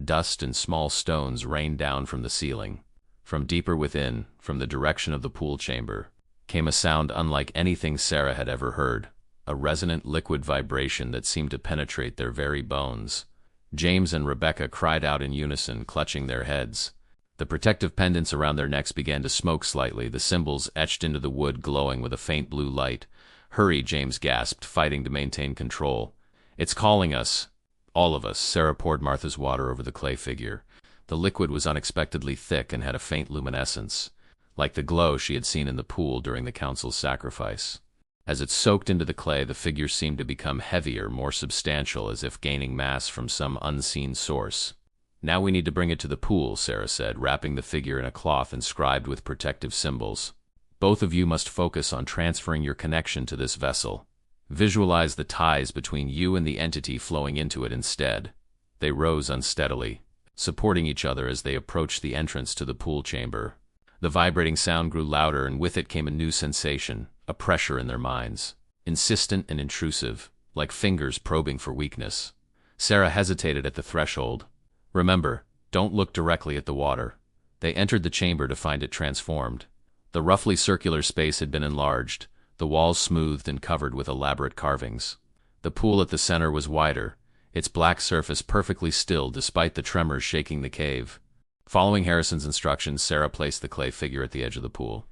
Dust and small stones rained down from the ceiling. From deeper within, from the direction of the pool chamber, came a sound unlike anything Sarah had ever heard, a resonant liquid vibration that seemed to penetrate their very bones. James and Rebecca cried out in unison, clutching their heads. The protective pendants around their necks began to smoke slightly, the symbols etched into the wood glowing with a faint blue light. "Hurry," James gasped, fighting to maintain control. "It's calling us." "All of us." Sarah poured Martha's water over the clay figure. The liquid was unexpectedly thick and had a faint luminescence, like the glow she had seen in the pool during the council's sacrifice. As it soaked into the clay, the figure seemed to become heavier, more substantial, as if gaining mass from some unseen source. "Now we need to bring it to the pool," Sarah said, wrapping the figure in a cloth inscribed with protective symbols. "Both of you must focus on transferring your connection to this vessel. Visualize the ties between you and the entity flowing into it instead." They rose unsteadily, supporting each other as they approached the entrance to the pool chamber. The vibrating sound grew louder, and with it came a new sensation, a pressure in their minds, insistent and intrusive, like fingers probing for weakness. Sarah hesitated at the threshold. "Remember, don't look directly at the water." They entered the chamber to find it transformed. The roughly circular space had been enlarged, the walls smoothed and covered with elaborate carvings. The pool at the center was wider, its black surface perfectly still despite the tremors shaking the cave. Following Harrison's instructions, Sarah placed the clay figure at the edge of the pool.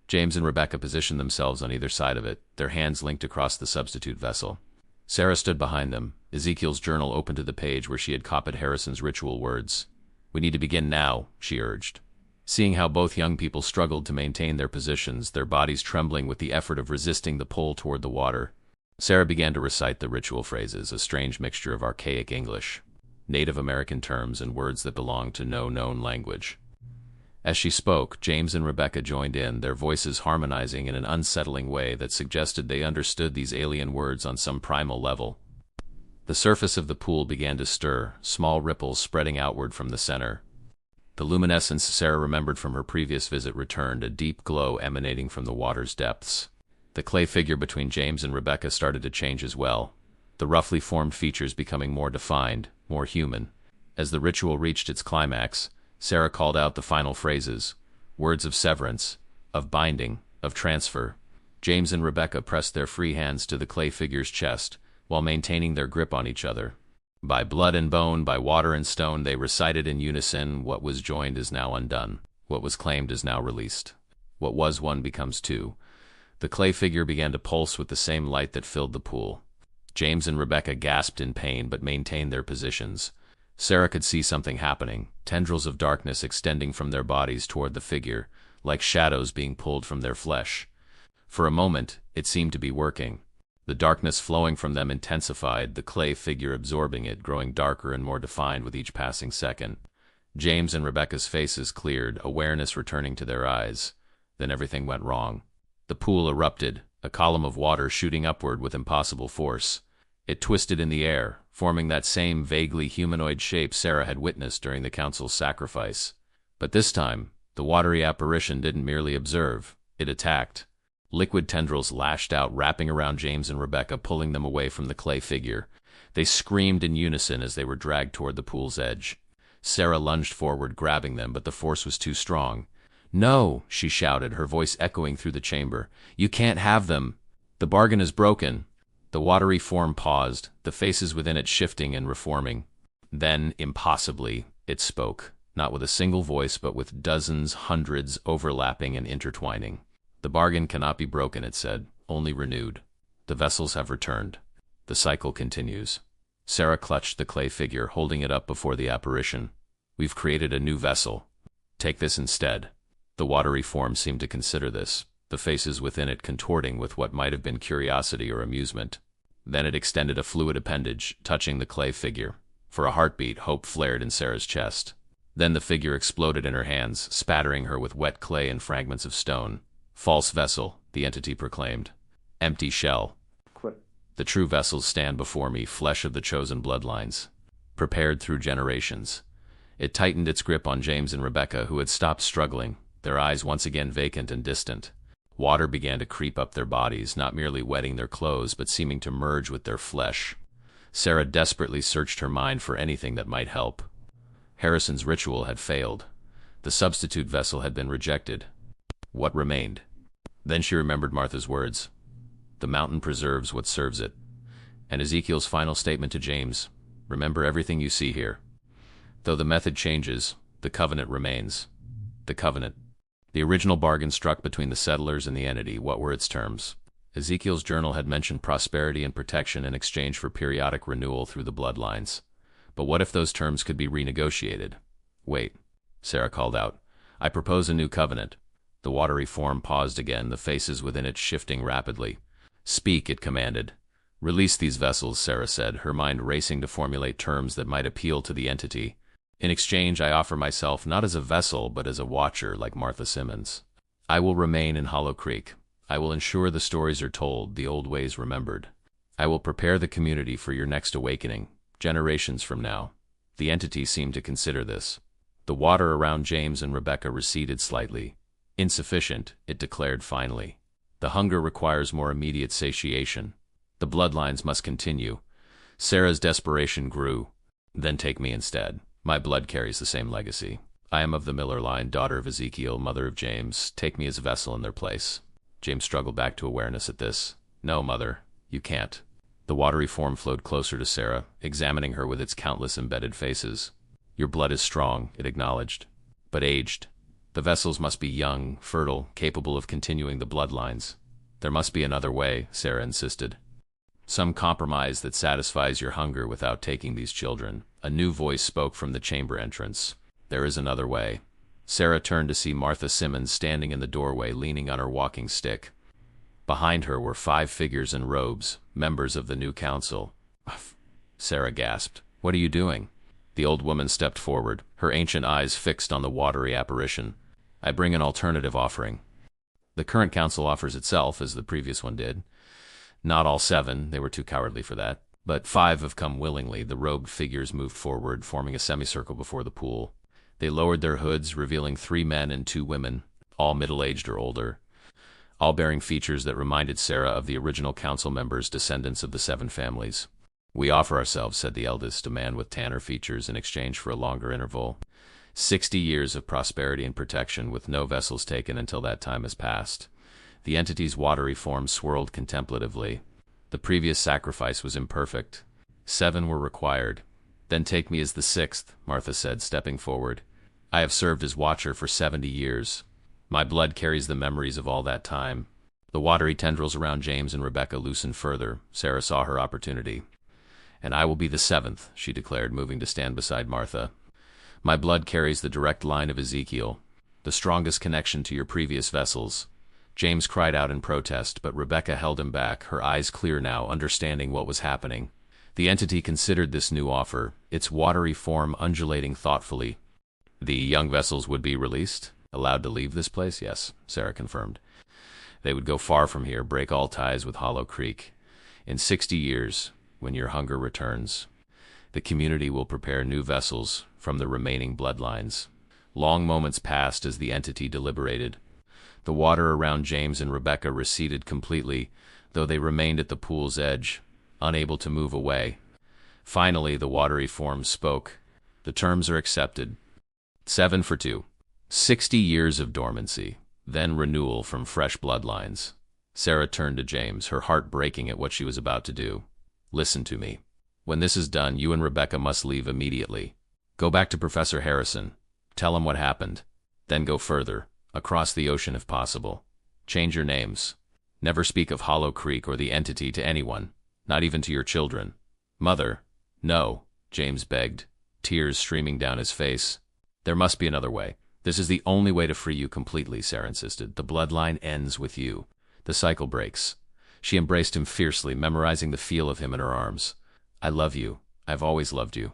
James and Rebecca positioned themselves on either side of it, their hands linked across the substitute vessel. Sarah stood behind them, Ezekiel's journal open to the page where she had copied Harrison's ritual words. "We need to begin now," she urged. Seeing how both young people struggled to maintain their positions, their bodies trembling with the effort of resisting the pull toward the water, Sarah began to recite the ritual phrases, a strange mixture of archaic English, Native American terms, and words that belonged to no known language. As she spoke, James and Rebecca joined in, their voices harmonizing in an unsettling way that suggested they understood these alien words on some primal level. The surface of the pool began to stir, small ripples spreading outward from the center. The luminescence Sarah remembered from her previous visit returned, a deep glow emanating from the water's depths. The clay figure between James and Rebecca started to change as well, the roughly formed features becoming more defined, more human. As the ritual reached its climax, Sarah called out the final phrases, words of severance, of binding, of transfer. James and Rebecca pressed their free hands to the clay figure's chest, while maintaining their grip on each other. By blood and bone, by water and stone, they recited in unison, "What was joined is now undone. What was claimed is now released. What was one becomes two." The clay figure began to pulse with the same light that filled the pool. James and Rebecca gasped in pain but maintained their positions. Sarah could see something happening, tendrils of darkness extending from their bodies toward the figure, like shadows being pulled from their flesh. For a moment, it seemed to be working. The darkness flowing from them intensified, the clay figure absorbing it, growing darker and more defined with each passing second. James and Rebecca's faces cleared, awareness returning to their eyes. Then everything went wrong. The pool erupted, a column of water shooting upward with impossible force. It twisted in the air, forming that same vaguely humanoid shape Sarah had witnessed during the council's sacrifice. But this time, the watery apparition didn't merely observe, it attacked. Liquid tendrils lashed out, wrapping around James and Rebecca, pulling them away from the clay figure. They screamed in unison as they were dragged toward the pool's edge. Sarah lunged forward, grabbing them, but the force was too strong. "No," she shouted, her voice echoing through the chamber. "You can't have them. The bargain is broken." The watery form paused, the faces within it shifting and reforming. Then, impossibly, it spoke, not with a single voice, but with dozens, hundreds, overlapping and intertwining. "The bargain cannot be broken," it said, "only renewed. The vessels have returned. The cycle continues." Sarah clutched the clay figure, holding it up before the apparition. "We've created a new vessel. Take this instead." The watery form seemed to consider this, the faces within it contorting with what might have been curiosity or amusement. Then it extended a fluid appendage, touching the clay figure. For a heartbeat, hope flared in Sarah's chest. Then the figure exploded in her hands, spattering her with wet clay and fragments of stone. "False vessel," the entity proclaimed. "Empty shell.
Quit.
The true vessels stand before me, flesh of the chosen bloodlines, prepared through generations." It tightened its grip on James and Rebecca, who had stopped struggling, their eyes once again vacant and distant. Water began to creep up their bodies, not merely wetting their clothes, but seeming to merge with their flesh. Sarah desperately searched her mind for anything that might help. Harrison's ritual had failed. The substitute vessel had been rejected. What remained? Then she remembered Martha's words. The mountain preserves what serves it. And Ezekiel's final statement to James, remember everything you see here. Though the method changes, the covenant remains. The covenant. The original bargain struck between the settlers and the entity, what were its terms? Ezekiel's journal had mentioned prosperity and protection in exchange for periodic renewal through the bloodlines. But what if those terms could be renegotiated? Wait, Sarah called out. I propose a new covenant. The watery form paused again, the faces within it shifting rapidly. Speak, it commanded. Release these vessels, Sarah said, her mind racing to formulate terms that might appeal to the entity. In exchange, I offer myself not as a vessel, but as a watcher like Martha Simmons. I will remain in Hollow Creek. I will ensure the stories are told, the old ways remembered. I will prepare the community for your next awakening, generations from now. The entity seemed to consider this. The water around James and Rebecca receded slightly. Insufficient, it declared finally. The hunger requires more immediate satiation. The bloodlines must continue. Sarah's desperation grew. Then take me instead. My blood carries the same legacy. I am of the Miller line, daughter of Ezekiel, mother of James. Take me as a vessel in their place. James struggled back to awareness at this. No, mother, you can't. The watery form flowed closer to Sarah, examining her with its countless embedded faces. Your blood is strong, it acknowledged, but aged. The vessels must be young, fertile, capable of continuing the bloodlines. There must be another way, Sarah insisted. Some compromise that satisfies your hunger without taking these children. A new voice spoke from the chamber entrance. There is another way. Sarah turned to see Martha Simmons standing in the doorway, leaning on her walking stick. Behind her were 5 figures in robes, members of the new council. Sarah gasped. What are you doing? The old woman stepped forward, her ancient eyes fixed on the watery apparition. I bring an alternative offering. The current council offers itself, as the previous one did. Not all 7, they were too cowardly for that, but 5 have come willingly. The robed figures moved forward, forming a semicircle before the pool. They lowered their hoods, revealing 3 men and 2 women, all middle-aged or older, all bearing features that reminded Sarah of the original council members, descendants of the 7 families. We offer ourselves, said the eldest, a man with tanner features, in exchange for a longer interval. 60 years of prosperity and protection, with no vessels taken until that time has passed. The entity's watery form swirled contemplatively. The previous sacrifice was imperfect. 7 were required. Then take me as the 6th, Martha said, stepping forward. I have served as watcher for 70 years. My blood carries the memories of all that time. The watery tendrils around James and Rebecca loosened further. Sarah saw her opportunity. And I will be the 7th, she declared, moving to stand beside Martha. My blood carries the direct line of Ezekiel, the strongest connection to your previous vessels. James cried out in protest, but Rebecca held him back, her eyes clear now, understanding what was happening. The entity considered this new offer, its watery form undulating thoughtfully. The young vessels would be released? Allowed to leave this place? Yes, Sarah confirmed. They would go far from here, break all ties with Hollow Creek. In 60 years, when your hunger returns, the community will prepare new vessels from the remaining bloodlines. Long moments passed as the entity deliberated. The water around James and Rebecca receded completely, though they remained at the pool's edge, unable to move away. Finally, the watery form spoke. The terms are accepted. 7 for 2. 60 years of dormancy, then renewal from fresh bloodlines. Sarah turned to James, her heart breaking at what she was about to do. Listen to me. When this is done, you and Rebecca must leave immediately. Go back to Professor Harrison. Tell him what happened. Then go further, across the ocean if possible. Change your names. Never speak of Hollow Creek or the entity to anyone, not even to your children. Mother. No, James begged, tears streaming down his face. There must be another way. This is the only way to free you completely, Sarah insisted. The bloodline ends with you. The cycle breaks. She embraced him fiercely, memorizing the feel of him in her arms. I love you. I've always loved you.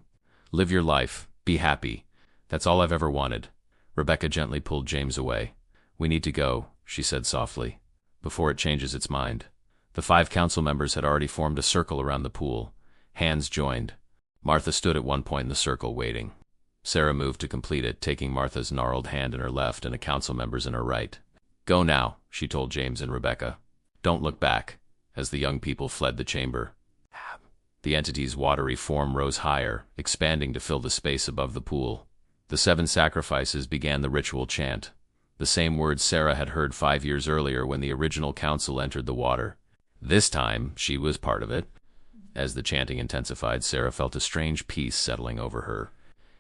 Live your life. Be happy. That's all I've ever wanted. Rebecca gently pulled James away. We need to go, she said softly, before it changes its mind. The 5 council members had already formed a circle around the pool. Hands joined. Martha stood at one point in the circle, waiting. Sarah moved to complete it, taking Martha's gnarled hand in her left and a council member's in her right. Go now, she told James and Rebecca. Don't look back, as the young people fled the chamber. The entity's watery form rose higher, expanding to fill the space above the pool. The 7 sacrifices began the ritual chant, the same words Sarah had heard 5 years earlier when the original council entered the water. This time, she was part of it. As the chanting intensified, Sarah felt a strange peace settling over her.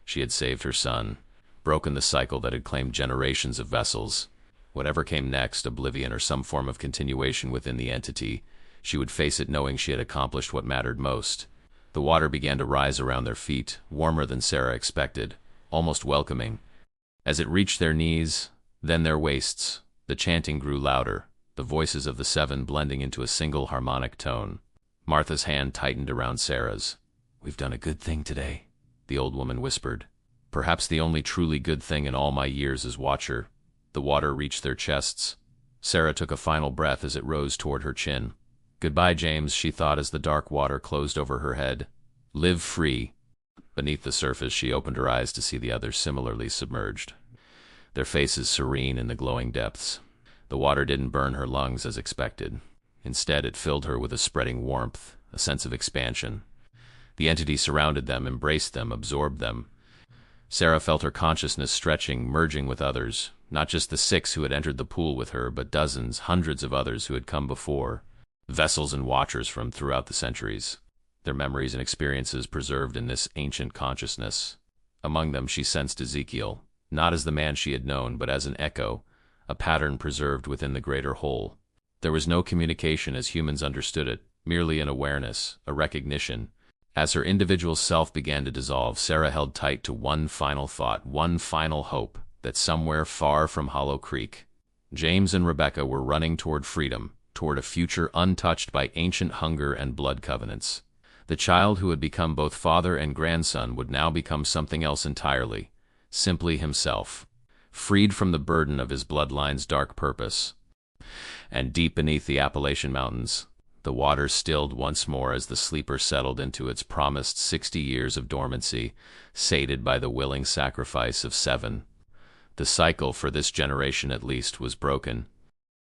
She had saved her son, broken the cycle that had claimed generations of vessels. Whatever came next, oblivion or some form of continuation within the entity, she would face it knowing she had accomplished what mattered most. The water began to rise around their feet, warmer than Sarah expected, almost welcoming. As it reached their knees, then their waists, the chanting grew louder, the voices of the 7 blending into a single harmonic tone. Martha's hand tightened around Sarah's. "We've done a good thing today," the old woman whispered. "Perhaps the only truly good thing in all my years as watcher." The water reached their chests. Sarah took a final breath as it rose toward her chin. "Goodbye, James," she thought as the dark water closed over her head. "Live free." Beneath the surface, she opened her eyes to see the others similarly submerged, their faces serene in the glowing depths. The water didn't burn her lungs as expected. Instead, it filled her with a spreading warmth, a sense of expansion. The entity surrounded them, embraced them, absorbed them. Sarah felt her consciousness stretching, merging with others, not just the 6 who had entered the pool with her, but dozens, hundreds of others who had come before, vessels and watchers from throughout the centuries, their memories and experiences preserved in this ancient consciousness. Among them she sensed Ezekiel, not as the man she had known, but as an echo, a pattern preserved within the greater whole. There was no communication as humans understood it, merely an awareness, a recognition. As her individual self began to dissolve, Sarah held tight to one final thought, one final hope, that somewhere far from Hollow Creek, James and Rebecca were running toward freedom, toward a future untouched by ancient hunger and blood covenants. The child who had become both father and grandson would now become something else entirely, simply himself, freed from the burden of his bloodline's dark purpose. And deep beneath the Appalachian Mountains, the water stilled once more as the sleeper settled into its promised 60 years of dormancy, sated by the willing sacrifice of 7. The cycle, for this generation at least, was broken.